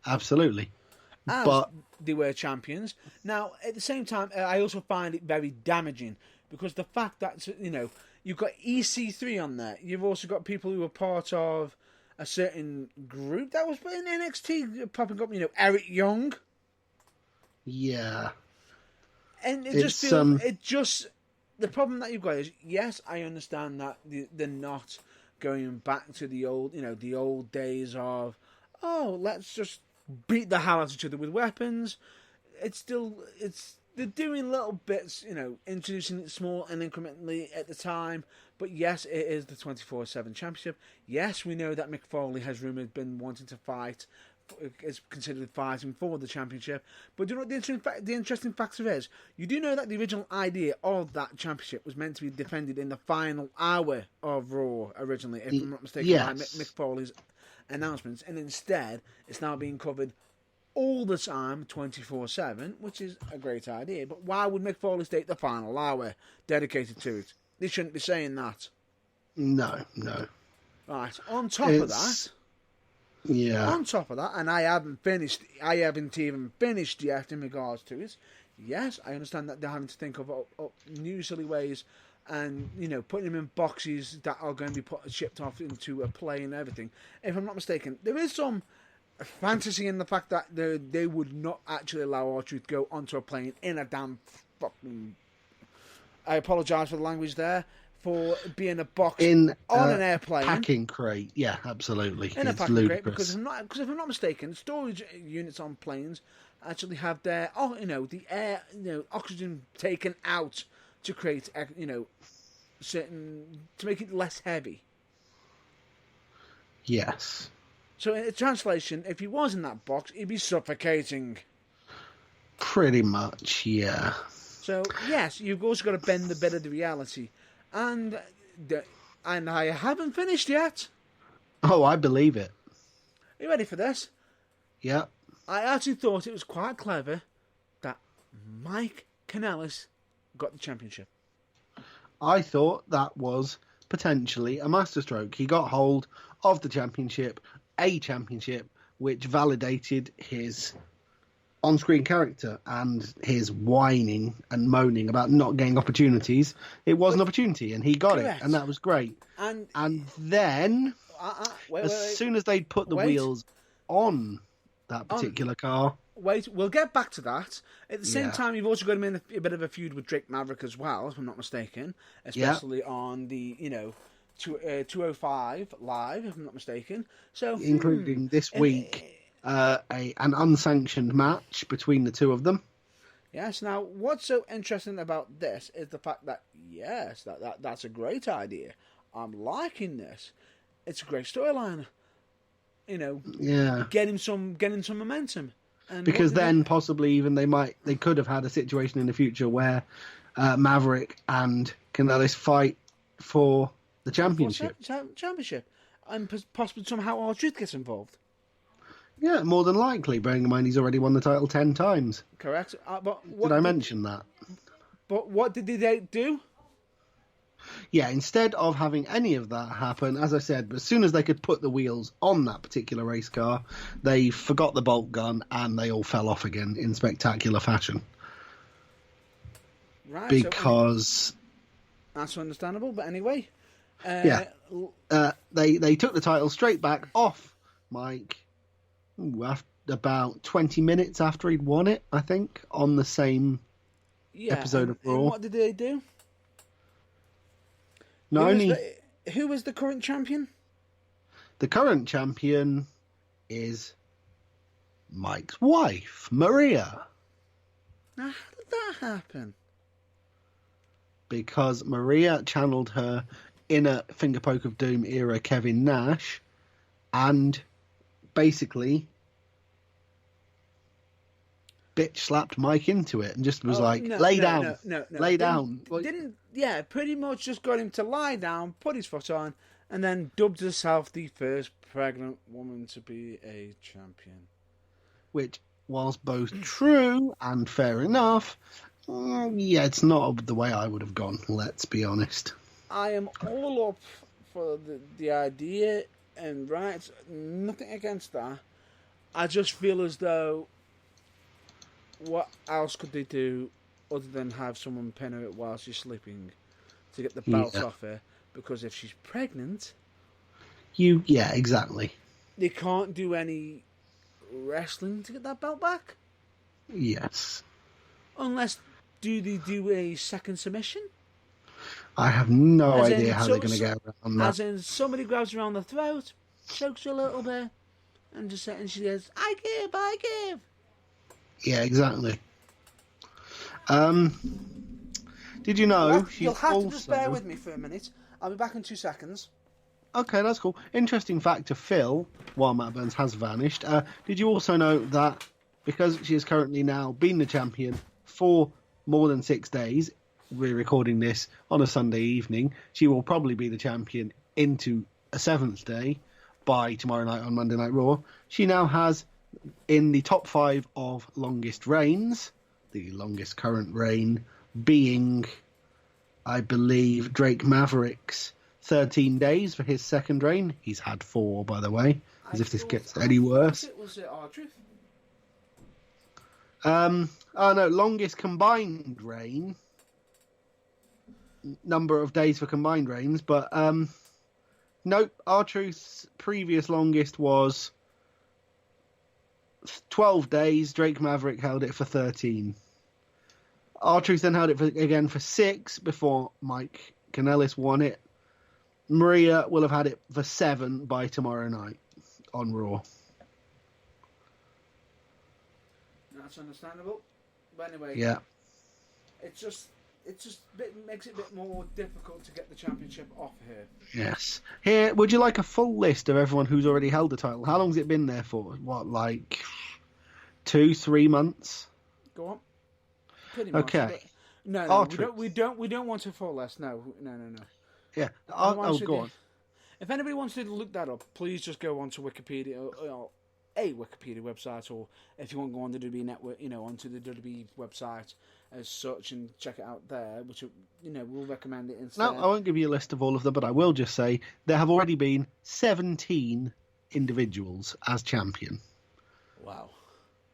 Absolutely. But they were champions. Now, at the same time, I also find it very damaging because the fact that, you've got EC3 on there. You've also got people who are part of a certain group that was in NXT popping up, Eric Young. Yeah. And it just feels, the problem that you've got is, yes, I understand that they're not going back to the old, the old days of, let's just beat the hell out of each other with weapons. They're doing little bits, introducing it small and incrementally at the time. But yes, it is the 24/7 championship. Yes, we know that Mick Foley has rumoured been wanting to fight, is considered fighting for the championship. But do you know what the interesting factor is? You do know that the original idea of that championship was meant to be defended in the final hour of Raw originally, if I'm not mistaken, by Mick Foley's announcements, and instead it's now being covered all the time 24/7, which is a great idea. But why would Mick Foley state the final hour dedicated to it? They shouldn't be saying that. No. Right, on top of that, and I haven't even finished yet in regards to it. Yes, I understand that they're having to think of new silly ways and, putting them in boxes that are going to be shipped off into a plane and everything. If I'm not mistaken, there is some fantasy in the fact that they would not actually allow R-Truth to go onto a plane in a damn fucking... I apologise for the language there, for being a box on an airplane. Packing crate, yeah, absolutely. In a packing crate, because if I'm not mistaken, storage units on planes actually have their, the air, oxygen taken out to create, certain, to make it less heavy. Yes. So in translation, if he was in that box, he'd be suffocating. Pretty much, yeah. So yes, you've also got to bend the bit of the reality, and I haven't finished yet. Oh, I believe it. Are you ready for this? Yeah. I actually thought it was quite clever that Mike Kanellis got the championship. I thought that was potentially a masterstroke. He got hold of the championship, a championship, which validated his on-screen character and his whining and moaning about not getting opportunities. It was an opportunity, and he got it, and that was great. And then, as soon as they'd put the wheels on that particular car... Wait, we'll get back to that. At the same time, you've also got him in a bit of a feud with Drake Maverick as well, if I'm not mistaken. Especially on the, 205 Live, if I'm not mistaken. So, including this week, an unsanctioned match between the two of them. Yes, now, what's so interesting about this is the fact that, yes, that's a great idea. I'm liking this. It's a great storyline. Getting some momentum. And because then possibly even they could have had a situation in the future where Maverick and Kanellis fight for the championship. Championship. And possibly somehow R-Truth gets involved. Yeah, more than likely, bearing in mind he's already won the title 10 times. Correct. Did I mention that? But what did they do? Yeah, instead of having any of that happen, as I said, as soon as they could put the wheels on that particular race car, they forgot the bolt gun and they all fell off again in spectacular fashion. Right. Because... that's understandable, but anyway. They took the title straight back off Mike after about 20 minutes after he'd won it, I think, on the same episode of Raw. And what did they do? Who is the current champion? The current champion is Mike's wife, Maria. Now, how did that happen? because Maria channeled her inner finger poke of doom era Kevin Nash and basically bitch slapped Mike into it and just was lay down. Lay down. Pretty much just got him to lie down, put his foot on, and then dubbed herself the first pregnant woman to be a champion. Which was both true and fair enough. It's not the way I would have gone, let's be honest. I am all up for the idea and rights, nothing against that. I just feel as though what else could they do other than have someone pin her while she's sleeping to get the belt off her? Because if she's pregnant... exactly. They can't do any wrestling to get that belt back? Yes. Unless, do they do a second submission? I have no idea how they're going to get around that. As in, somebody grabs her around the throat, chokes her a little bit, and she says, I give. Yeah, exactly. Did you know you'll have to just bear with me for a minute. I'll be back in 2 seconds. Okay, that's cool. Interesting fact to Phil, while Matt Burns has vanished. Did you also know that because she has currently now been the champion for more than 6 days, we're recording this on a Sunday evening, she will probably be the champion into a 7th day by tomorrow night on Monday Night Raw. She now has, in the top 5 of longest reigns, the longest current reign being, I believe, Drake Maverick's 13 days for his second reign. He's had 4, by the way, as if this gets any worse. Was it R-Truth? Longest combined reign. Number of days for combined reigns, but nope, R-Truth's previous longest was 12 days. Drake Maverick held it for 13. R-Truth then held it again for 6 before Mike Kanellis won it. Maria will have had it for 7 by tomorrow night on Raw. That's understandable. But anyway, yeah, it just makes it a bit more difficult to get the championship off here. Yes. Here, would you like a full list of everyone who's already held the title? How long's it been there for? What, like 2-3 months? Go on. Pretty much. Okay. No, we don't want a full list. No. Yeah. Go on. If anybody wants to look that up, please just go onto Wikipedia or a Wikipedia website, or if you want to go on the WWE Network, onto the WWE website as such and check it out there, which, we'll recommend it instead. No, I won't give you a list of all of them, but I will just say there have already been 17 individuals as champion. Wow.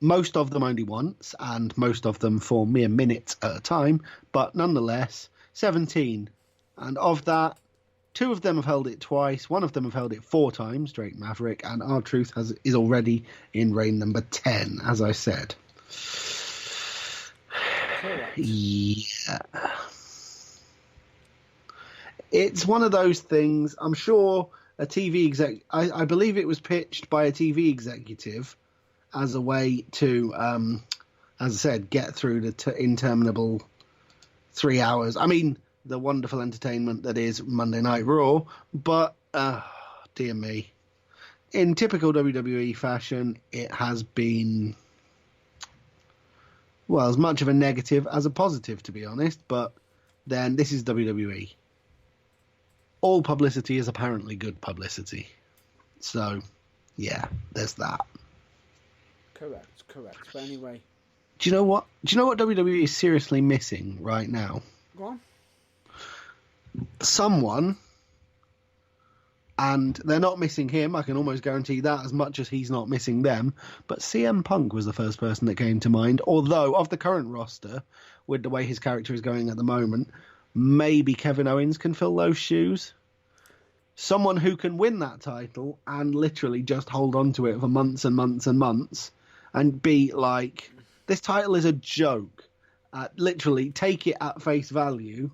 Most of them only once, and most of them for mere minutes at a time, but nonetheless, 17. And of that, 2 of them have held it twice, 1 of them have held it 4 times, Drake Maverick, and R-Truth is already in reign number 10, as I said. Correct. Yeah. It's one of those things, I'm sure a TV exec, I believe it was pitched by a TV executive as a way to, as I said, get through the interminable 3 hours. I mean, the wonderful entertainment that is Monday Night Raw, but dear me, in typical WWE fashion, it has been, well, as much of a negative as a positive, to be honest. But then this is WWE. All publicity is apparently good publicity, so yeah, there's that. Correct. But anyway, do you know what WWE is seriously missing right now? Go on. Someone, and they're not missing him, I can almost guarantee that, as much as he's not missing them, but CM Punk was the first person that came to mind, although of the current roster, with the way his character is going at the moment, maybe Kevin Owens can fill those shoes. Someone who can win that title and literally just hold on to it for months and months and months and be like, this title is a joke. Literally take it at face value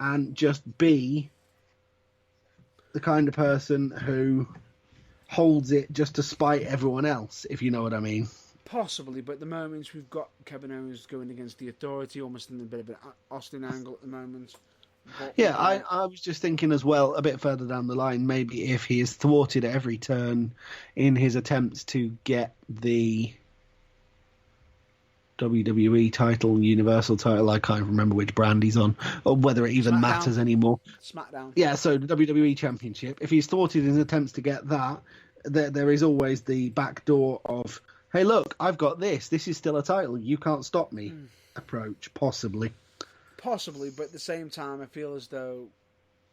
and just be the kind of person who holds it just to spite everyone else, if you know what I mean. Possibly, but at the moment we've got Kevin Owens going against the Authority, almost in a bit of an Austin angle at the moment. But Yeah, I was just thinking as well, a bit further down the line, maybe if he is thwarted at every turn in his attempts to get the WWE title, Universal title, I can't remember which brand he's on, or whether it even SmackDown. matters anymore. SmackDown. Yeah, so the WWE Championship. If he's thwarted in his attempts to get that, there is always the back door of, hey, look, I've got this. This is still a title. You can't stop me. Approach, possibly. Possibly, but at the same time, I feel as though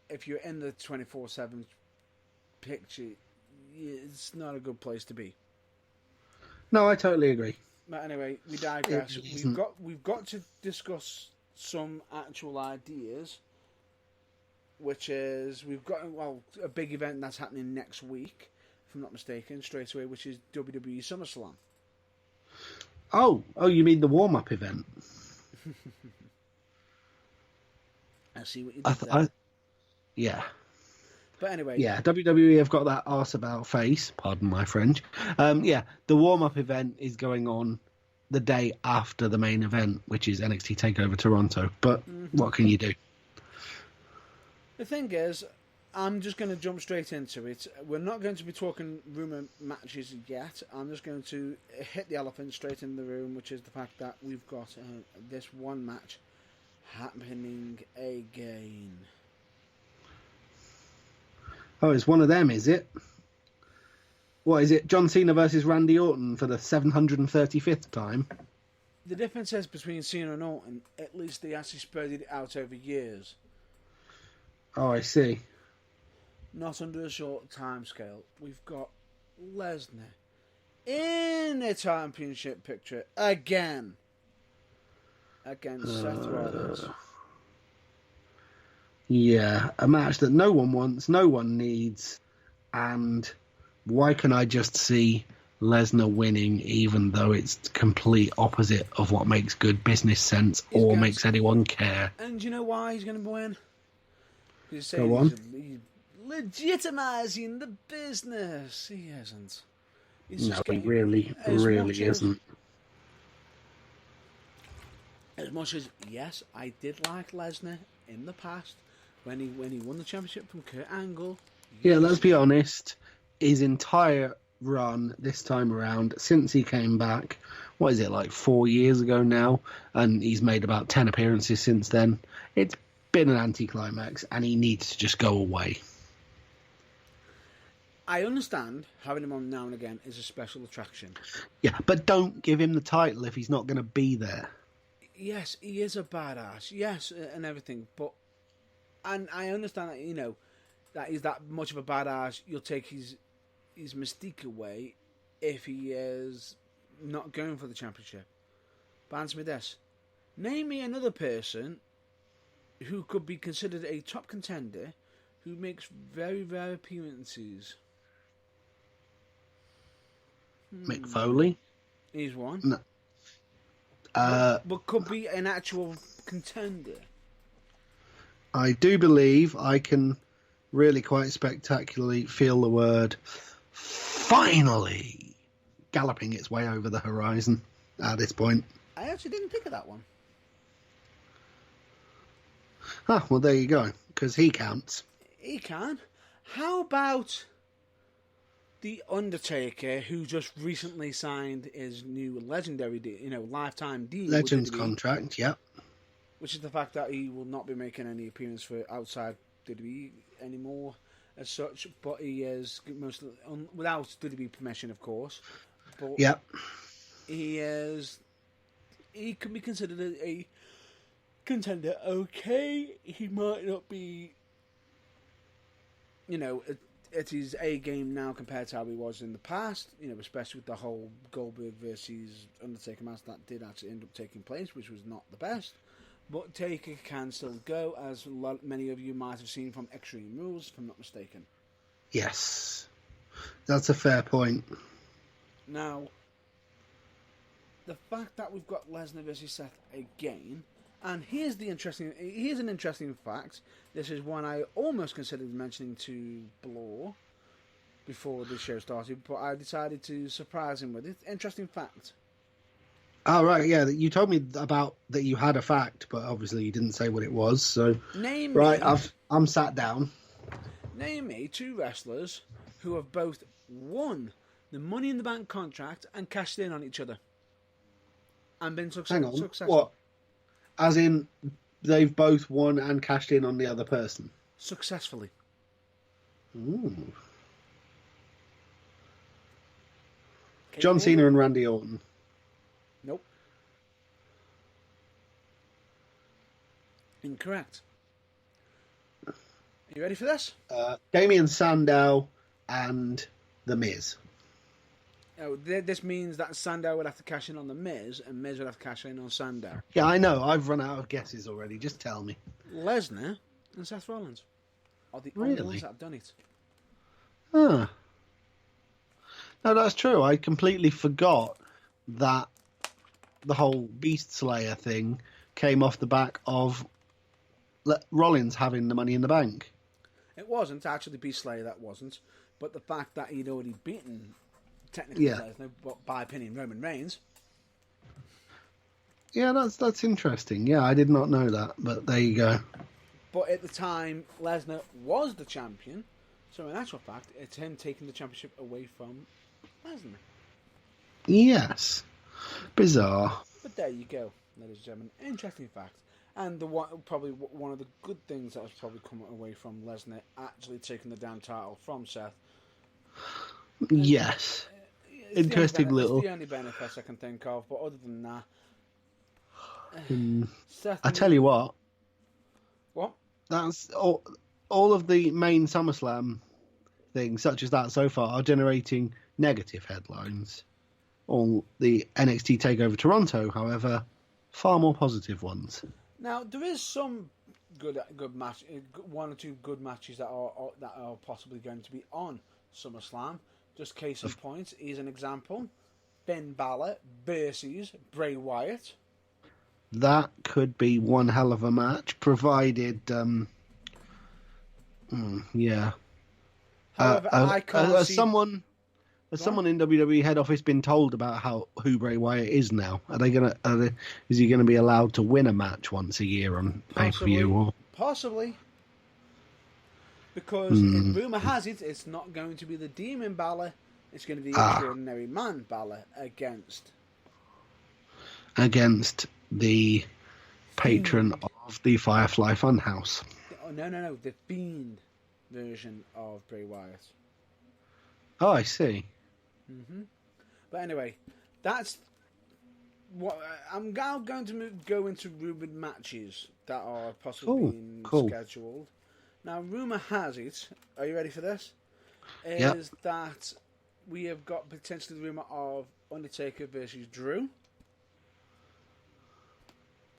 if you're in the 24/7 picture, it's not a good place to be. No, I totally agree. But anyway, we digress. We've got to discuss some actual ideas, which is we've got a big event that's happening next week, if I'm not mistaken, straight away, which is WWE SummerSlam. Oh, you mean the warm-up event? I see what you did there. Yeah. But anyway. Yeah, WWE have got that arse about face, pardon my French. The warm-up event is going on the day after the main event, which is NXT TakeOver Toronto. But what can you do? The thing is, I'm just going to jump straight into it. We're not going to be talking rumour matches yet. I'm just going to hit the elephant straight in the room, which is the fact that we've got this one match happening again. Oh, it's one of them, is it? What is it? John Cena versus Randy Orton for the 735th time? The difference is between Cena and Orton, at least they actually spread it out over years. Oh, I see. Not under a short time scale. We've got Lesnar in a championship picture again. Against Seth Rollins. Yeah, a match that no one wants, no one needs, and why can I just see Lesnar winning even though it's complete opposite of what makes good business sense or makes anyone care? And you know why he's going to win? He's Go on. He's legitimising the business. He isn't. No, he really isn't. As much as, yes, I did like Lesnar in the past when he won the championship from Kurt Angle. Yeah, let's be honest. His entire run this time around, since he came back, what is it, like 4 years ago now? And he's made about 10 appearances since then. It's been an anticlimax, and he needs to just go away. I understand having him on now and again is a special attraction. Yeah, but don't give him the title if he's not going to be there. Yes, he is a badass. Yes, and everything. But, and I understand that, that he's that much of a badass. You'll take his mystique away if he is not going for the championship. But answer me this. Name me another person who could be considered a top contender who makes very rare appearances. Mick Foley? He's one. No. But could be an actual contender. I do believe I can really quite spectacularly feel the word finally galloping its way over the horizon at this point. I actually didn't think of that one. Ah, well, there you go, because he counts. He can. How about The Undertaker, who just recently signed his new legendary, lifetime deal. Legends contract, yeah. Which is the fact that he will not be making any appearance for outside WWE anymore, as such. But he is mostly without WWE permission, of course. But yeah, he can be considered a contender. Okay, he might not be, at his A game now compared to how he was in the past, especially with the whole Goldberg versus Undertaker match that did actually end up taking place, which was not the best. But Taker can still go, as many of you might have seen from Extreme Rules, if I'm not mistaken. Yes, that's a fair point. Now, the fact that we've got Lesnar versus Seth again, and here's an interesting fact. This is one I almost considered mentioning to Blore before the show started, but I decided to surprise him with it. Interesting fact. Oh, right, yeah. You told me about that you had a fact, but obviously you didn't say what it was. So, Name right, me, I'm sat down. name me two wrestlers who have both won the Money in the Bank contract and cashed in on each other and been Hang on. successful. What? As in, they've both won and cashed in on the other person? Successfully. Ooh. Can John you name Cena them? and Randy Orton. Nope. Incorrect. Are you ready for this? Damien Sandow and The Miz. Oh, this means that Sandow would have to cash in on the Miz, and Miz would have to cash in on Sandow. Yeah, I know. I've run out of guesses already. Just tell me. Lesnar and Seth Rollins are the only ones that have done it. Huh. No, that's true. I completely forgot that the whole Beast Slayer thing came off the back of Rollins having the Money in the Bank. It wasn't actually Beast Slayer, that wasn't. But the fact that he'd already beaten, technically, Yeah. Lesnar, but by opinion, Roman Reigns. Yeah, that's interesting. Yeah, I did not know that, but there you go. But at the time, Lesnar was the champion. So in actual fact, it's him taking the championship away from Lesnar. Yes. Bizarre. But there you go, ladies and gentlemen. Interesting fact. And probably one of the good things that has probably come away from Lesnar actually taking the damn title from Seth. Yes. Interesting little. It's the only benefits I can think of. But other than that, Seth. I tell you what. What? That's all of the main SummerSlam things, such as that so far, are generating negative headlines. All the NXT TakeOver Toronto, however, far more positive ones. Now there is some good match, one or two good matches that are possibly going to be on SummerSlam. Just case in point, here's an example: Finn Balor versus Bray Wyatt. That could be one hell of a match, provided, yeah. However, I can't see. Someone in WWE head office been told about who Bray Wyatt is now? Is he gonna be allowed to win a match once a year on pay-per-view? Or? Possibly. Because rumour has it, it's not going to be the Demon Balor, it's going to be the Extraordinary Man Balor against the patron of the Firefly Funhouse. Oh, no, the Fiend version of Bray Wyatt. Oh, I see. But anyway, that's what I'm now going to go into rumoured matches that are possibly being scheduled. Now, rumour has it, are you ready for this? Is that we have got potentially the rumour of Undertaker versus Drew.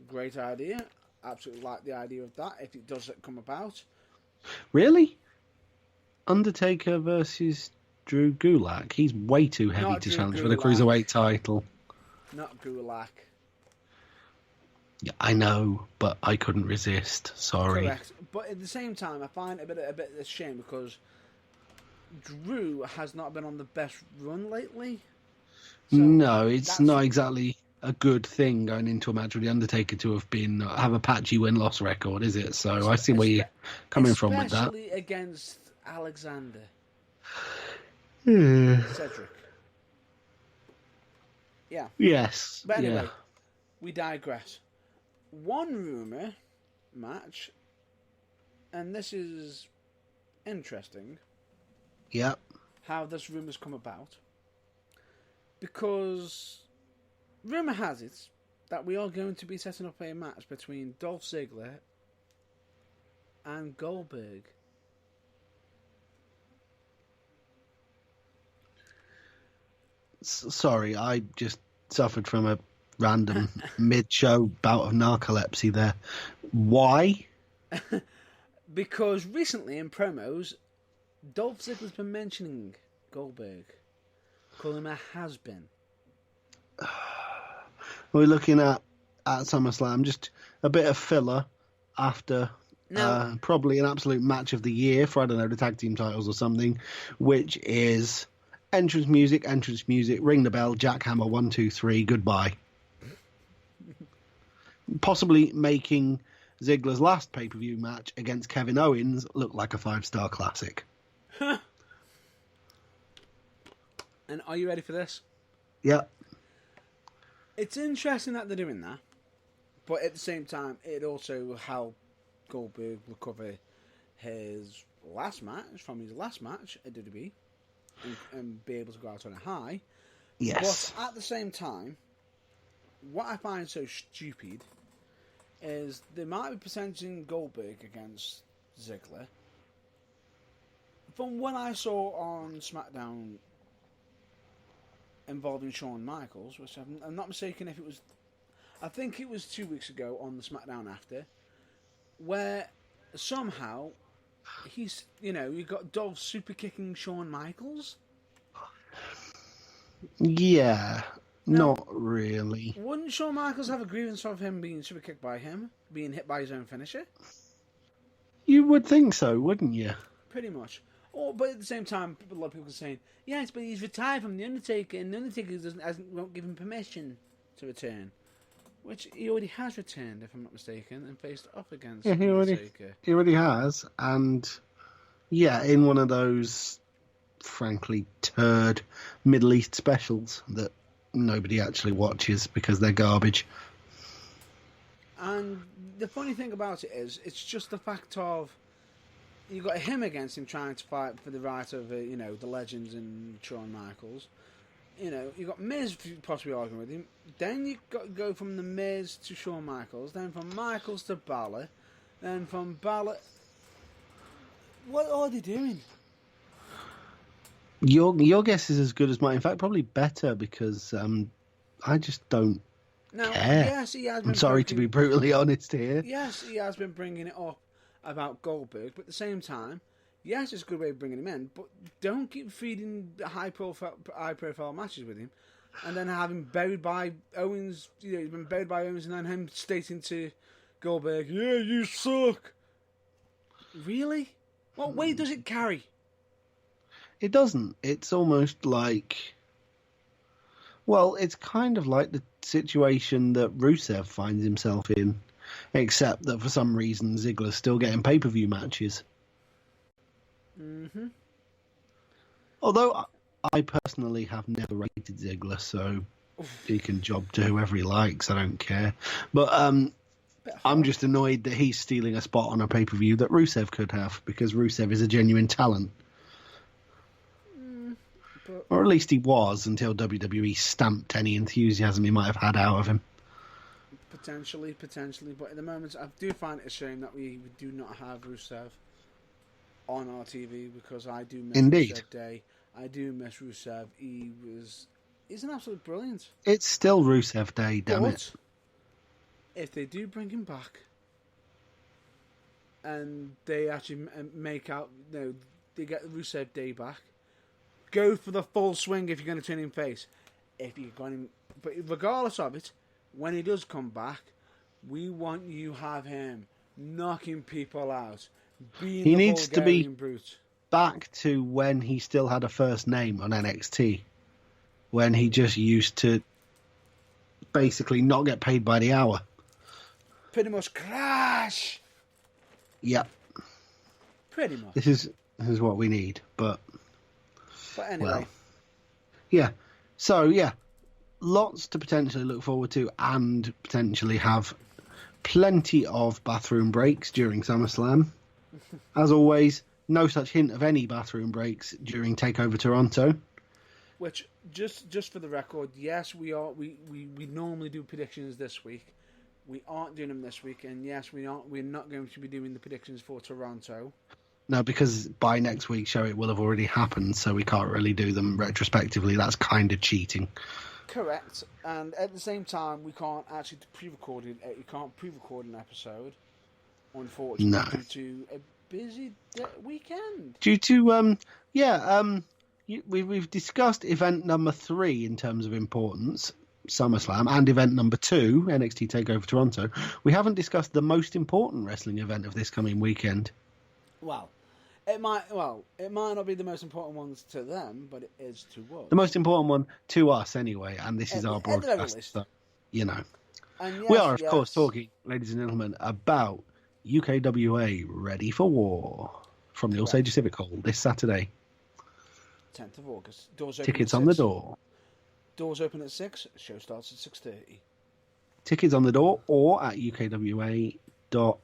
Great idea. Absolutely like the idea of that if it does come about. Really? Undertaker versus Drew Gulak? He's way too heavy to challenge for the Cruiserweight title. Not Gulak. Yeah, I know, but I couldn't resist. Sorry. Correct. But at the same time, I find it a bit of a shame because Drew has not been on the best run lately. So no, it's not exactly a good thing going into a match with the Undertaker to have a patchy win-loss record, is it? So I see where you're coming from with that. Especially against Alexander. Cedric. Yeah. Yes. But anyway, we digress. One rumour match, and this is interesting. Yep. How this rumour's come about. Because rumour has it that we are going to be setting up a match between Dolph Ziggler and Goldberg. Sorry, I just suffered from a random mid-show bout of narcolepsy there. Why? Because recently in promos, Dolph Ziggler's been mentioning Goldberg, calling him a has-been. We're looking at SummerSlam, just a bit of filler after probably an absolute match of the year for, I don't know, the tag team titles or something, which is entrance music, ring the bell, jackhammer, 1, 2, 3, goodbye. possibly making Ziggler's last pay-per-view match against Kevin Owens look like a 5-star classic. And are you ready for this? Yeah. It's interesting that they're doing that, but at the same time, it also will help Goldberg recover his last match from his last match at WWE and be able to go out on a high. Yes. But at the same time, what I find so stupid is they might be presenting Goldberg against Ziggler. From what I saw on SmackDown involving Shawn Michaels, which I'm not mistaken if it was, I think it was 2 weeks ago on the SmackDown after, where somehow he's, you got Dolph super kicking Shawn Michaels. Yeah, No. not really. Wouldn't Shawn Michaels have a grievance of him being super kicked by him, being hit by his own finisher? You would think so, wouldn't you? Pretty much. Oh, but at the same time, a lot of people are saying, yes, but he's retired from The Undertaker, and The Undertaker won't give him permission to return. Which he already has returned, if I'm not mistaken, and faced off against Yeah, The Undertaker. he already has, and yeah, in one of those, frankly, turd Middle East specials that nobody actually watches because they're garbage. And the funny thing about it is, it's just the fact of you got him against him trying to fight for the right of the legends and Shawn Michaels. You got Miz possibly arguing with him. Then you got to go from the Miz to Shawn Michaels. Then from Michaels to Balor. Then from Balor. What are they doing? Your guess is as good as mine. In fact, probably better because I just don't Now, care. yes, he has been I'm sorry to be brutally honest here. Yes, he has been bringing it up about Goldberg, but at the same time, yes, it's a good way of bringing him in, but don't keep feeding high profile matches with him, and then have him buried by Owens. He's been buried by Owens, and then him stating to Goldberg, "Yeah, you suck." Really? What weight does it carry? It doesn't. It's almost like... Well, it's kind of like the situation that Rusev finds himself in, except that for some reason Ziggler's still getting pay-per-view matches. Mm-hmm. Although I personally have never rated Ziggler, so he can job to whoever he likes. I don't care. But I'm just annoyed that he's stealing a spot on a pay-per-view that Rusev could have, because Rusev is a genuine talent. But Or at least he was, until WWE stamped any enthusiasm he might have had out of him. potentially, but at the moment, I do find it a shame that we do not have Rusev on our TV, because I do miss Indeed. Rusev Day. I do miss Rusev. He's an absolute brilliant. It's still Rusev Day, damn it. If they do bring him back, and they actually make out, they get Rusev Day back, go for the full swing if you're going to turn him face. If you're going, but regardless of it, when he does come back, we want you have him knocking people out, being He the needs to be Bulgarian brute. back to when he still had a first name on NXT, when he just used to basically not get paid by the hour. Pretty much crash. Yep, Pretty much. this is what we need. But Anyway, well, yeah. So yeah, lots to potentially look forward to, and potentially have plenty of bathroom breaks during SummerSlam. As always, no such hint of any bathroom breaks during Takeover Toronto. which just for the record, yes, we normally do predictions this week. We aren't doing them this week, and yes, we're not going to be doing the predictions for Toronto. No, because by next week's show it will have already happened, so we can't really do them retrospectively. That's kind of cheating. Correct, and at the same time, we can't actually pre-record it. You can't pre-record an episode, unfortunately, No. due to a busy weekend. Due to we've discussed event number 3 in terms of importance, SummerSlam, and event number 2, NXT TakeOver Toronto. We haven't discussed the most important wrestling event of this coming weekend. Well, it might not be the most important ones to them, but it is to us. The most important one to us, anyway, and this is our At the very broadcast. least. So, you know. And We yes, are, of course, yes, talking, ladies and gentlemen, about UKWA Ready for War from the correct. Osage Civic Hall this Saturday. 10th of August. Doors open Tickets at on the 6. door. Doors open at 6. Show starts at 6:30. Tickets on the door or at ukwa.co.uk.com.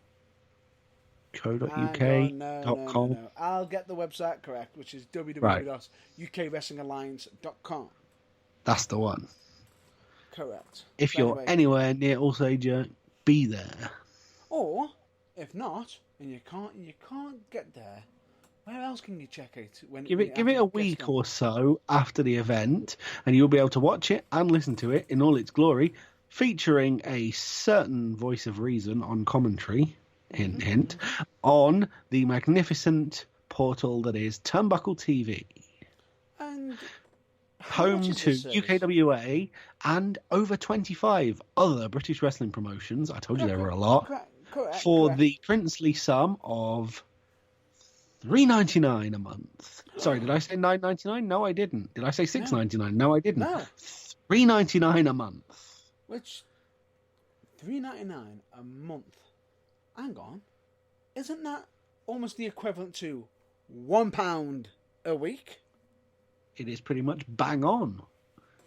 Hang on, no. I'll get the website correct, which is Right, www.ukwrestlingalliance.com. that's the one. Correct. If But you're anyway, anywhere near Osage, be there. or if not, and you can't get there, where else can you check it when Give it after a it gets week done? or so after the event, and you'll be able to watch it and listen to it in all its glory, featuring a certain voice of reason on commentary, hint, hint, on the magnificent portal that is Turnbuckle TV, And how much home is to this service? UKWA and over 25 other British wrestling promotions. I told you there were a lot. Correct. For the princely sum of $3.99 a month. Sorry, did I say $9.99? No, I didn't. Did I say $6.99? No, I didn't. No. $3.99 a month. Which $3.99 a month. Hang on, isn't that almost the equivalent to £1 a week? It is pretty much bang on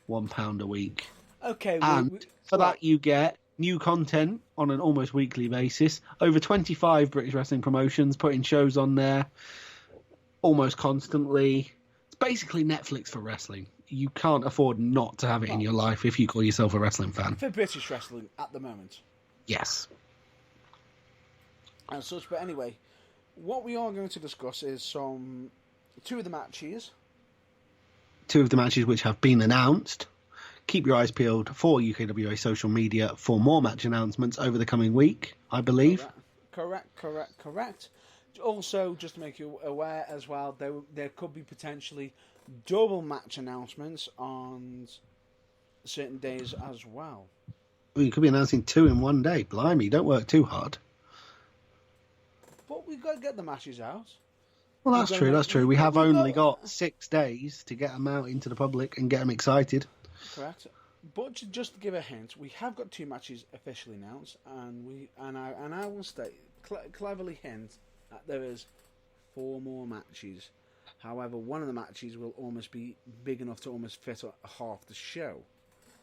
£1 a week. Okay, And for that, you get new content on an almost weekly basis. Over 25 British wrestling promotions putting shows on there almost constantly. It's basically Netflix for wrestling. You can't afford not to have it in your life if you call yourself a wrestling fan. for British wrestling at the moment. Yes. And such, but anyway, what we are going to discuss is two of the matches. Two of the matches which have been announced. Keep your eyes peeled for UKWA social media for more match announcements over the coming week, I believe. Correct. Also, just to make you aware as well, there could be potentially double match announcements on certain days as well. Well, you could be announcing 2 in one day. Blimey, don't work too hard. But we've got to get the matches out. Well, that's true. We have only got 6 days to get them out into the public and get them excited. Correct. But just to give a hint, we have got 2 matches officially announced, and I will state cleverly hint that there is 4 more matches. However, one of the matches will almost be big enough to almost fit half the show.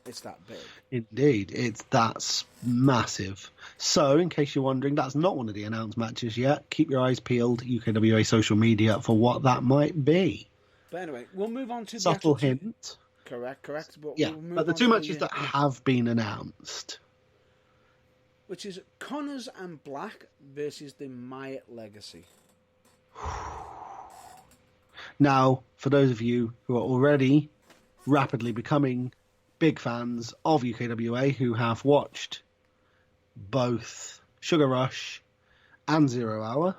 It's that big. Indeed, that's massive. So, in case you're wondering, that's not one of the announced matches yet. Keep your eyes peeled, UKWA social media, for what that might be. But anyway, we'll move on to subtle the hint. Correct. But yeah, we'll move but the on 2 to matches that have been announced, which is Connors and Black versus the Myatt Legacy. Now, for those of you who are already rapidly becoming big fans of UKWA, who have watched both Sugar Rush and 0 Hour,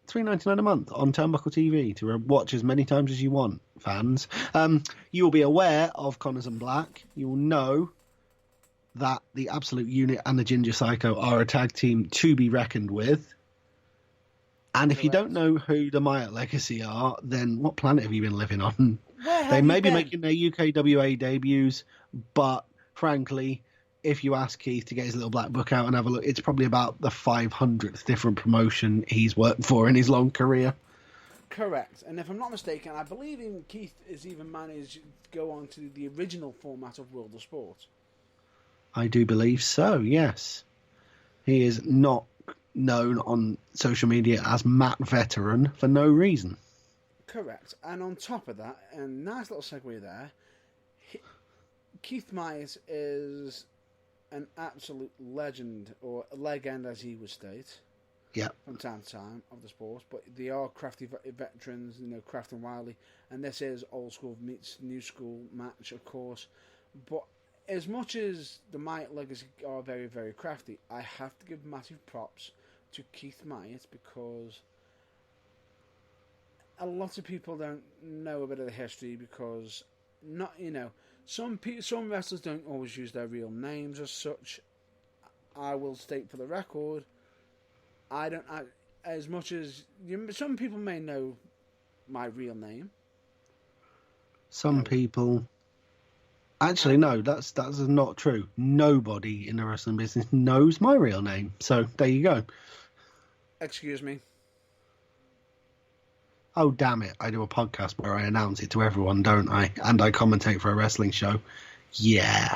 $3.99 a month on Turnbuckle TV to watch as many times as you want, fans. You will be aware of Connors and Black. You will know that the Absolute Unit and the Ginger Psycho are a tag team to be reckoned with. And if you don't know who the Myatt Legacy are, then what planet have you been living on? They may be making their UKWA debuts, but frankly, if you ask Keith to get his little black book out and have a look, it's probably about the 500th different promotion he's worked for in his long career. Correct. And if I'm not mistaken, I believe even Keith has even managed to go on to the original format of World of Sport. I do believe so, yes. He is not known on social media as Matt Veteran for no reason. Correct. And on top of that, a nice little segue there, Keith Myers is an absolute legend, or a legend as he would state, from time to time, of the sport. But they are crafty veterans, Kraft and Wiley, and this is old school meets new school match, of course. But as much as the Myatt Legacy are very, very crafty, I have to give massive props to Keith Myatt, because a lot of people don't know a bit of the history, because some wrestlers don't always use their real names as such. I will state for the record, as much as some people may know my real name. Some people Actually, no, that's not true. Nobody in the wrestling business knows my real name. So there you go. Excuse me. Oh, damn it. I do a podcast where I announce it to everyone, don't I? And I commentate for a wrestling show. Yeah.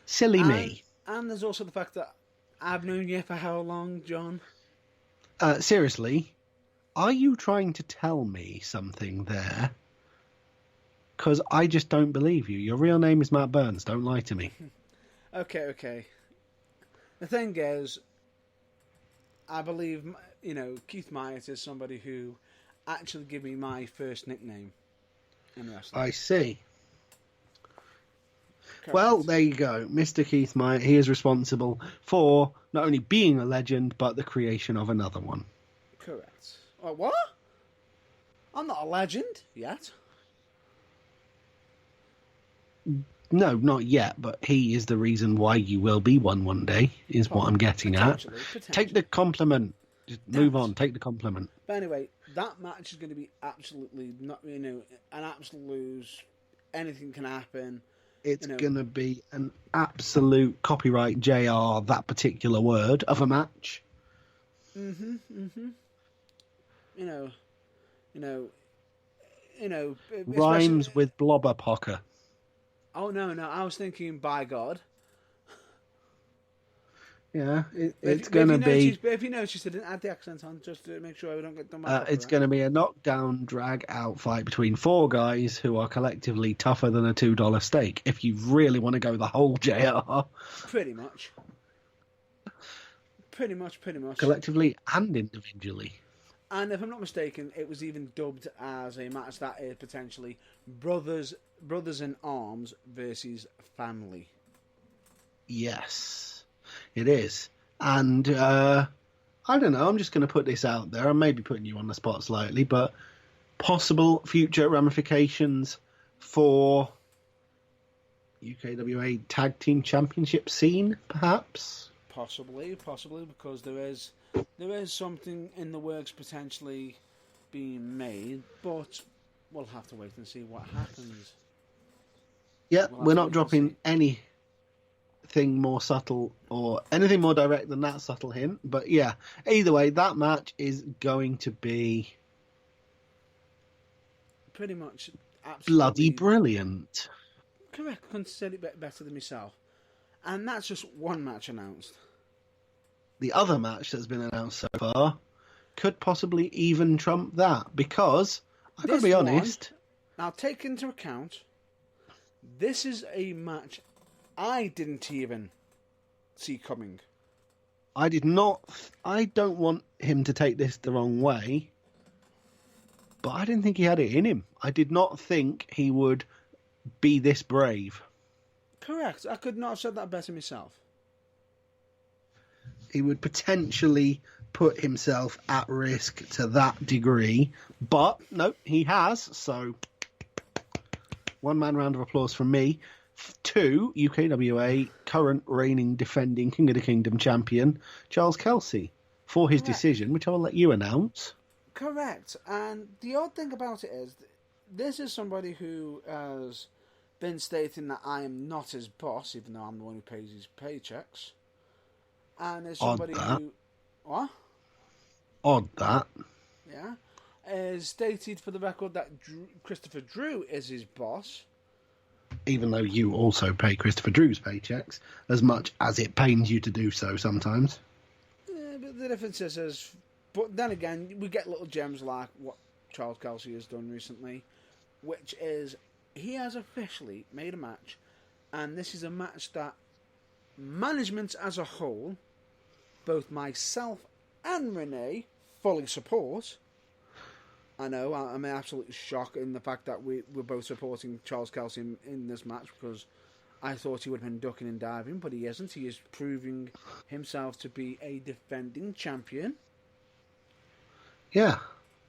Silly me. And there's also the fact that I've known you for how long, John? Seriously, are you trying to tell me something there? Because I just don't believe you. Your real name is Matt Burns. Don't lie to me. Okay. The thing is, I believe, Keith Myers is somebody who actually gave me my first nickname in wrestling. I see. Correct. Well, there you go. Mr. Keith Myers, he is responsible for not only being a legend, but the creation of another one. Correct. Oh, what? I'm not a legend yet. No, not yet, but he is the reason why you will be one day, is what I'm getting at. Take the compliment. Just move on. Take the compliment. But anyway, that match is going to be absolutely not, an absolute, anything can happen. It's going to be an absolute copyright JR, that particular word, of a match. Rhymes with blobberpocker. Oh, no, I was thinking, by God. Yeah, it's going to be... But if you notice, I didn't add the accent on, just to make sure I don't get done by It's going to be a knockdown, drag-out fight between four guys who are collectively tougher than a $2 steak, if you really want to go the whole JR. Pretty much. Collectively and individually. And if I'm not mistaken, it was even dubbed as a match that is potentially brothers in arms versus family. Yes, it is. And I don't know, I'm just going to put this out there. I may be putting you on the spot slightly, but possible future ramifications for UKWA Tag Team Championship scene, perhaps? Possibly, because there is something in the works potentially being made, but we'll have to wait and see what happens. Yeah, we're not dropping anything more subtle or anything more direct than that subtle hint, but yeah, either way, that match is going to be pretty much absolutely bloody brilliant. Correct, couldn't have said it better than myself. And that's just one match announced. The other match that's been announced so far could possibly even trump that, because I've got to be honest. Now, take into account, this is a match I didn't even see coming. I did not. I don't want him to take this the wrong way, but I didn't think he had it in him. I did not think he would be this brave. Correct. I could not have said that better myself. He would potentially put himself at risk to that degree, but no, he has. So, one man round of applause from me. To UKWA current reigning defending King of the Kingdom champion Charles Kelsey for his decision, which I'll let you announce. Correct. And the odd thing about it is, this is somebody who has been stating that I am not his boss, even though I'm the one who pays his paychecks. And is somebody who... What? Odd that. Yeah. Is stated for the record that Christopher Drew is his boss. Even though you also pay Christopher Drew's paychecks, as much as it pains you to do so sometimes. Yeah, but the difference is... But then again, we get little gems like what Charles Kelsey has done recently, which is he has officially made a match, and this is a match that management as a whole, both myself and Renee, fully support. I know, I'm absolutely shocked in the fact that we're both supporting Charles Kelsey in this match, because I thought he would have been ducking and diving, but he isn't. He is proving himself to be a defending champion. Yeah.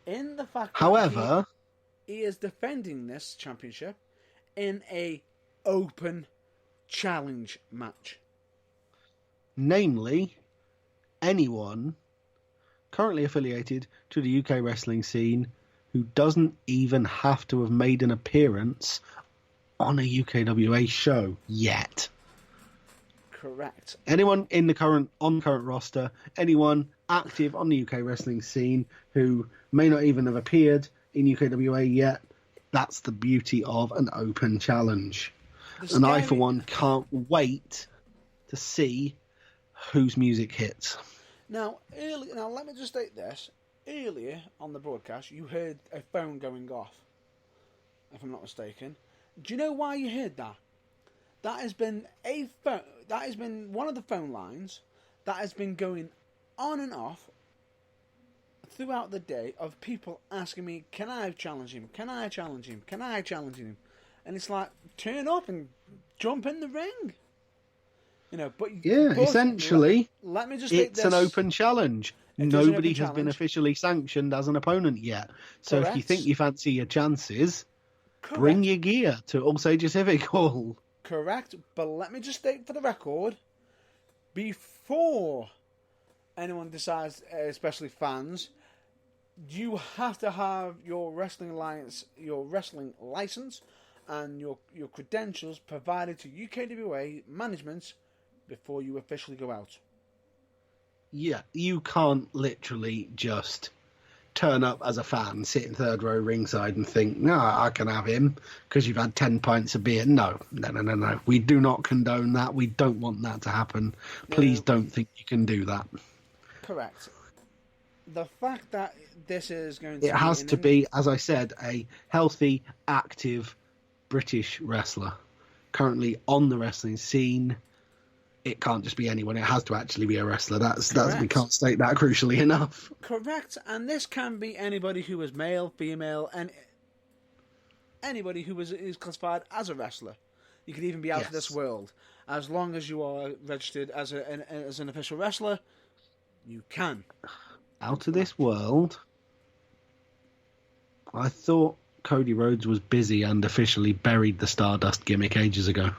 In the fact that however, he is defending this championship in a open challenge match. Namely, anyone currently affiliated to the UK wrestling scene who doesn't even have to have made an appearance on a UKWA show yet. Correct. Anyone on the current roster, anyone active on the UK wrestling scene who may not even have appeared in UKWA yet, that's the beauty of an open challenge. And I, for one, can't wait to see whose music hits. Now, let me just state this. Earlier on the broadcast, you heard a phone going off, if I'm not mistaken. Do you know why you heard that? That has been one of the phone lines that has been going on and off throughout the day of people asking me, can I challenge him? Can I challenge him? Can I challenge him? And it's like, turn up and jump in the ring. But essentially, let me just it's an open challenge. Nobody has been officially sanctioned as an opponent yet. So if you think you fancy your chances, bring your gear to All Sages Civic Hall. Correct, but let me just state for the record, before anyone decides, especially fans, you have to have your wrestling license, and your credentials provided to UKWA management before you officially go out. Yeah, you can't literally just turn up as a fan, sit in third row ringside and think, no, I can have him because you've had 10 pints of beer. No. We do not condone that. We don't want that to happen. Please don't think you can do that. Correct. The fact that this is going to It has to be, as I said, a healthy, active British wrestler currently on the wrestling scene. It can't just be anyone. It has to actually be a wrestler. That's we can't state that crucially enough. Correct. And this can be anybody who is male, female, and anybody who is classified as a wrestler. You could even be out of this world. As long as you are registered as an official wrestler, you can. Out of this world? I thought Cody Rhodes was busy and officially buried the Stardust gimmick ages ago.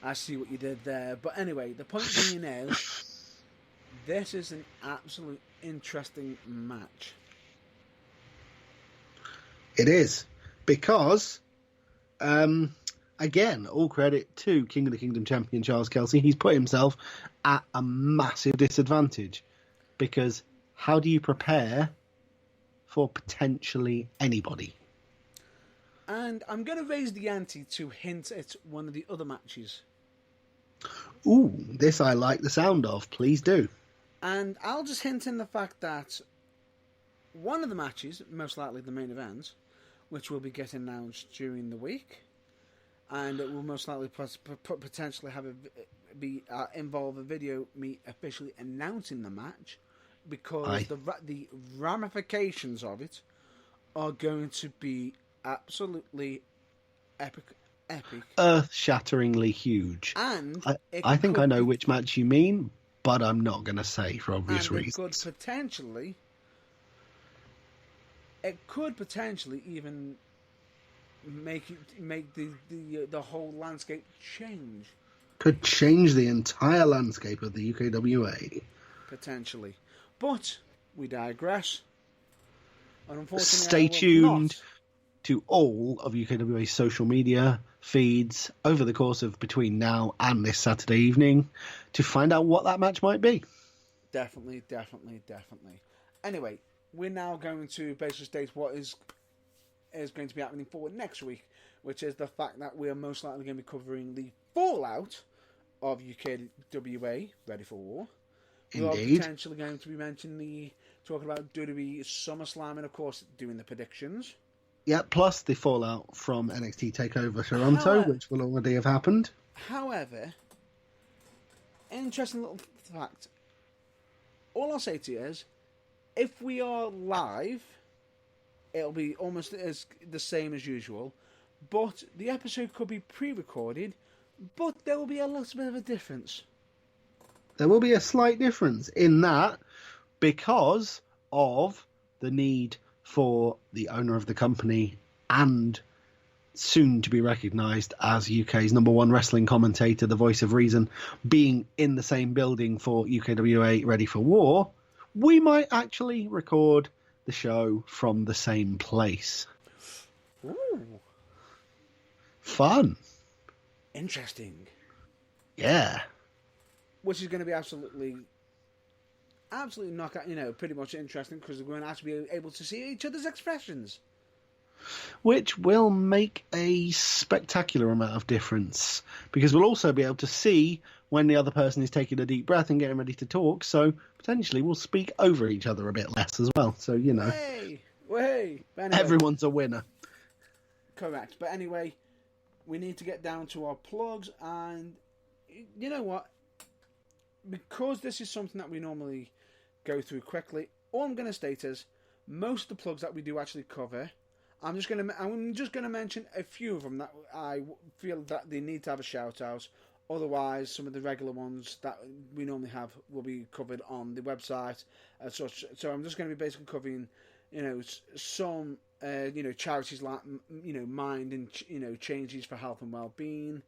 I see what you did there. But anyway, the point being is, this is an absolute interesting match. It is. Because, again, all credit to King of the Kingdom champion Charles Kelsey. He's put himself at a massive disadvantage. Because how do you prepare for potentially anybody? And I'm going to raise the ante to hint at one of the other matches. Ooh, this I like the sound of. Please do. And I'll just hint in the fact that one of the matches, most likely the main event, which will be getting announced during the week, and it will most likely potentially have involve a video me officially announcing the match, because the ramifications of it are going to be absolutely epic. Earth-shatteringly huge. And I think I know which match you mean, but I'm not going to say for obvious reasons. It could potentially even make the whole landscape change. Could change the entire landscape of the UKWA. Potentially. But we digress. And unfortunately, stay tuned to all of UKWA's social media feeds over the course of between now and this Saturday evening to find out what that match might be. Definitely. Anyway, we're now going to basically state what is going to be happening for next week, which is the fact that we are most likely going to be covering the fallout of UKWA Ready for War. We are potentially going to be talking about WWE SummerSlam and, of course, doing the predictions. Yeah, plus the fallout from NXT TakeOver Toronto, which will already have happened. However, interesting little fact. All I'll say to you is, if we are live, it'll be almost the same as usual. But the episode could be pre-recorded, but there will be a little bit of a difference. There will be a slight difference in that because of the need for the owner of the company and soon to be recognised as UK's number one wrestling commentator, the voice of reason, being in the same building for UKWA Ready for War, we might actually record the show from the same place. Ooh. Fun. Interesting. Yeah. Which is going to be absolutely knockout, pretty much interesting because we're going to actually be able to see each other's expressions. Which will make a spectacular amount of difference because we'll also be able to see when the other person is taking a deep breath and getting ready to talk. So potentially we'll speak over each other a bit less as well. So, Hey! Anyway, everyone's a winner. Correct. But anyway, we need to get down to our plugs, and you know what? Because this is something that we normally go through quickly, all I'm going to state is most of the plugs that we do actually cover. I'm just going to mention a few of them that I feel that they need to have a shout out. Otherwise, some of the regular ones that we normally have will be covered on the website as such. So I'm just going to be basically covering, some charities like Mind and Changes for Health and Wellbeing.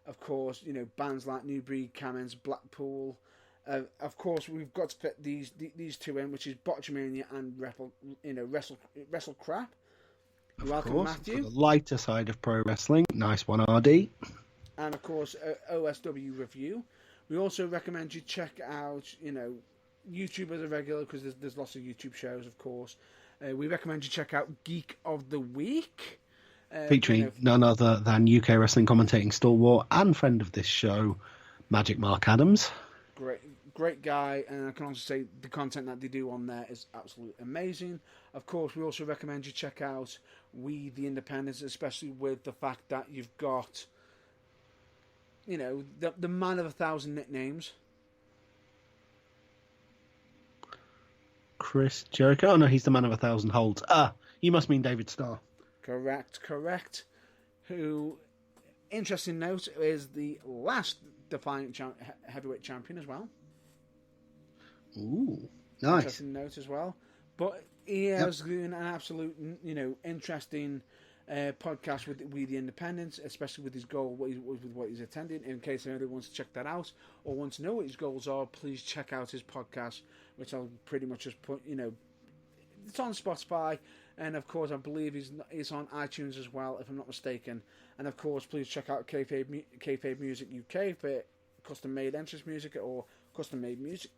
Of course, bands like New Breed, Camens, Blackpool. Of course, we've got to fit these two in, which is Botchamania and Wrestle Crap. Welcome, Matthew. For the lighter side of pro wrestling, nice one, RD. And of course, OSW Review. We also recommend you check out, YouTube as a regular because there's lots of YouTube shows, of course. We recommend you check out Geek of the Week. Featuring none other than UK wrestling commentating stalwart and friend of this show, Magic Mark Adams. Great guy, and I can also say the content that they do on there is absolutely amazing. Of course, we also recommend you check out We the Independents, especially with the fact that you've got, the man of 1,000 nicknames. Chris Jericho? Oh, no, he's the man of 1,000 holds. You must mean David Starr. Correct. Who, interesting note, is the last Defiant heavyweight champion as well. Ooh, nice. Interesting note as well. But he has been an absolute, interesting podcast with We the Independents, especially with his goal, with what he's attending. In case anybody wants to check that out or wants to know what his goals are, please check out his podcast, which I'll pretty much just put, it's on Spotify, and of course I believe he's on iTunes as well, if I'm not mistaken. And of course, please check out Kayfabe Music UK for custom-made entrance music or custom-made music.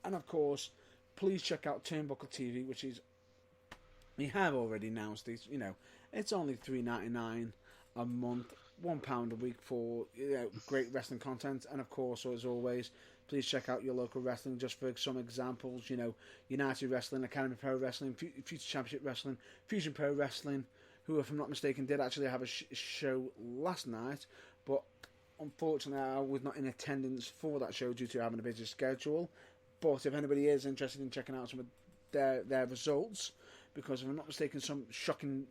And of course, please check out Turnbuckle TV, which is, we have already announced this, it's only $3.99 a month, £1 a week for great wrestling content. And of course, as always, please check out your local wrestling. Just for some examples, United Wrestling, Academy Pro Wrestling, Future Championship Wrestling, Fusion Pro Wrestling, who, if I'm not mistaken, did actually have a show last night, but unfortunately I was not in attendance for that show due to having a busy schedule. But if anybody is interested in checking out some of their results, because if I'm not mistaken, some shocking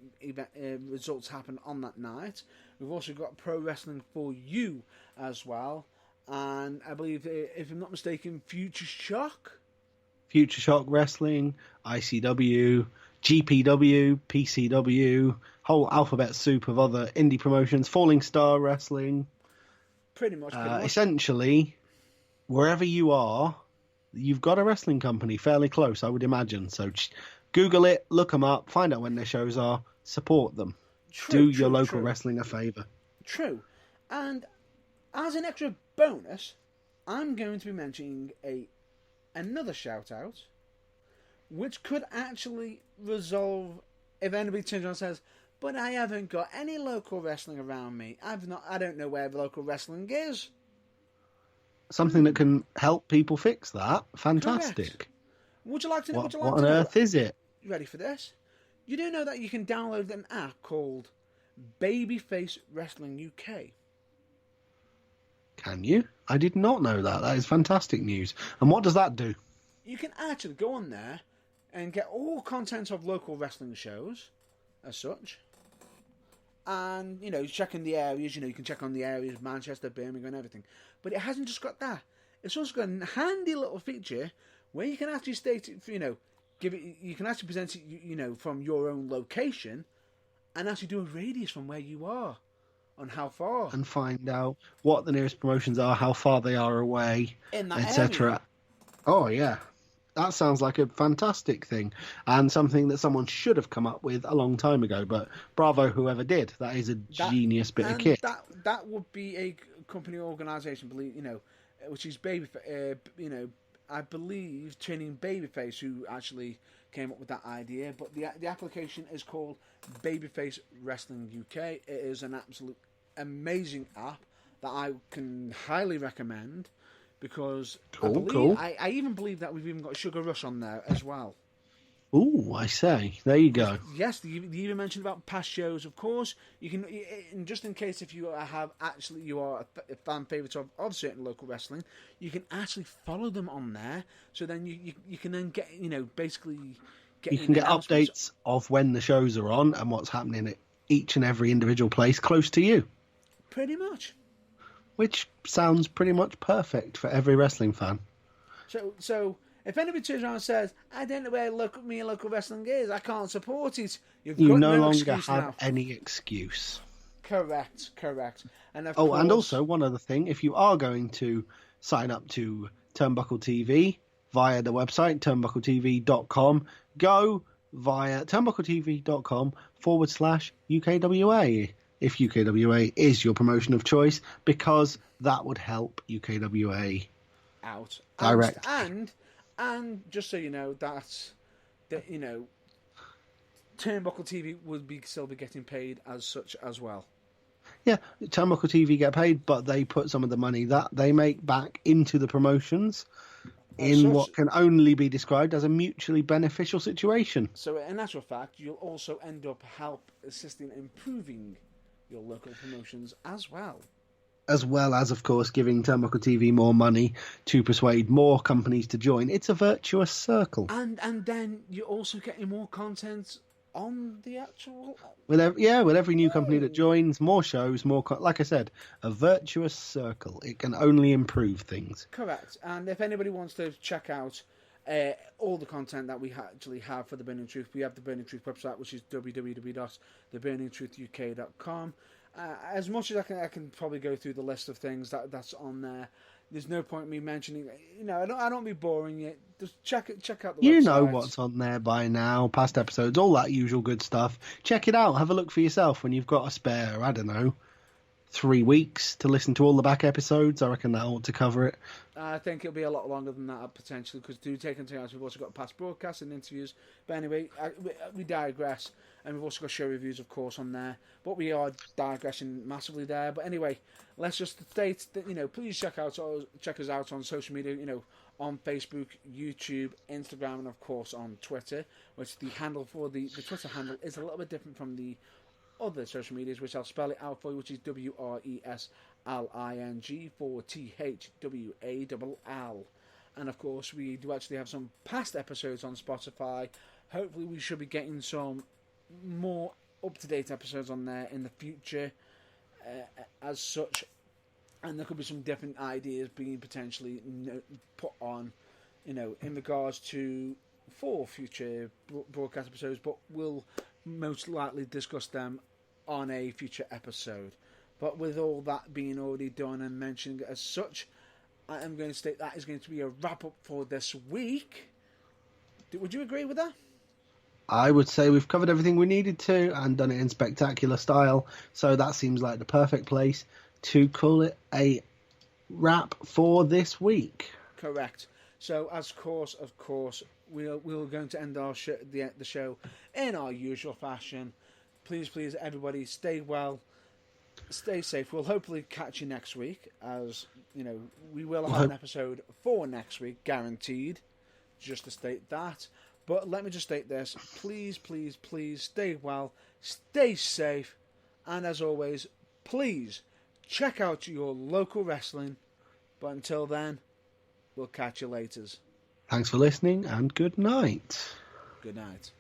results happened on that night. We've also got Pro Wrestling for You as well, and I believe, if I'm not mistaken, Future Shock Wrestling, ICW, GPW, PCW, whole alphabet soup of other indie promotions, Falling Star Wrestling. Pretty much. Essentially, wherever you are, you've got a wrestling company fairly close, I would imagine. So Google it, look them up, find out when their shows are, support them. Do your local wrestling a favour. True. And as an extra bonus, I'm going to be mentioning another shout out, which could actually resolve if anybody turns around and says, but I haven't got any local wrestling around me. I don't know where local wrestling is. Something that can help people fix that. Fantastic. Correct. Would you like to know? What on earth is it? You ready for this? You do know that you can download an app called Babyface Wrestling UK. Can you? I did not know that. That is fantastic news. And what does that do? You can actually go on there and get all content of local wrestling shows, as such. And, checking the areas, you can check on the areas, Manchester, Birmingham, and everything. But it hasn't just got that. It's also got a handy little feature where you can actually state it, you can actually present it, from your own location and actually do a radius from where you are on how far. And find out what the nearest promotions are, how far they are away, etc. Oh, yeah. That sounds like a fantastic thing and something that someone should have come up with a long time ago. But bravo, whoever did. That is a genius bit of And kit. that would be a company organisation, believe which is I believe Training Babyface, who actually came up with that idea. But the application is called Babyface Wrestling UK. It is an absolute amazing app that I can highly recommend. Because Cool. I even believe that we've even got Sugar Rush on there as well. Ooh, I say. There you go. Yes, you even mentioned about past shows. Of course, you can, and just in case if you are a fan favourite of certain local wrestling, you can actually follow them on there. So then you can then get basically get you can get updates of when the shows are on and what's happening at each and every individual place close to you. Pretty much. Which sounds pretty much perfect for every wrestling fan. So if anybody turns around and says, "I don't know where local wrestling is, I can't support it," you no longer have any excuse. Correct. And and also one other thing: if you are going to sign up to Turnbuckle TV via the website turnbuckletv.com, go via turnbuckletv.com/UKWA. If UKWA is your promotion of choice, because that would help UKWA out direct. And just so you know, that Turnbuckle TV would still be getting paid as such as well. Yeah, Turnbuckle TV get paid, but they put some of the money that they make back into the promotions in what can only be described as a mutually beneficial situation. So in actual fact, you'll also end up assisting improving your local promotions as well. As well as, of course, giving Turnbuckle TV more money to persuade more companies to join. It's a virtuous circle. And then you're also getting more content on the actual... With every new company that joins, more shows, like I said, a virtuous circle. It can only improve things. Correct. And if anybody wants to check out all the content that we actually have for The Burning Truth, we have the Burning Truth website, which is www.theburningtruthuk.com. As much as I can probably go through the list of things that's on there. There's no point me mentioning. I don't be boring you. Just check out the website. You know what's on there by now. Past episodes, all that usual good stuff. Check it out. Have a look for yourself when you've got a spare. I don't know, 3 weeks to listen to all the back episodes. I reckon that ought to cover it. I think it'll be a lot longer than that potentially, because do take into account we've also got past broadcasts and interviews. But anyway, we digress, and we've also got show reviews, of course, on there. But we are digressing massively there. But anyway, let's just state that please check us out on social media. On Facebook, YouTube, Instagram, and of course on Twitter, which the handle for the Twitter handle is a little bit different from the other social medias, which I'll spell it out for you, which is WRESLING4THWALL. And of course, we do actually have some past episodes on Spotify. Hopefully, we should be getting some more up-to-date episodes on there in the future, as such. And there could be some different ideas being potentially put on, in regards to for future broadcast episodes, but we'll most likely discuss them on a future episode. But with all that being already done and mentioned as such, I am going to state that is going to be a wrap-up for this week. Would you agree with that? I would say we've covered everything we needed to and done it in spectacular style, so that seems like the perfect place to call it a wrap for this week. Correct. So, of course, we're going to end our the show in our usual fashion. Please, everybody, stay well, stay safe. We'll hopefully catch you next week, as we will have an episode for next week, guaranteed. Just to state that. But let me just state this: please, stay well, stay safe, and as always, please check out your local wrestling. But until then, we'll catch you later. Thanks for listening, and good night. Good night.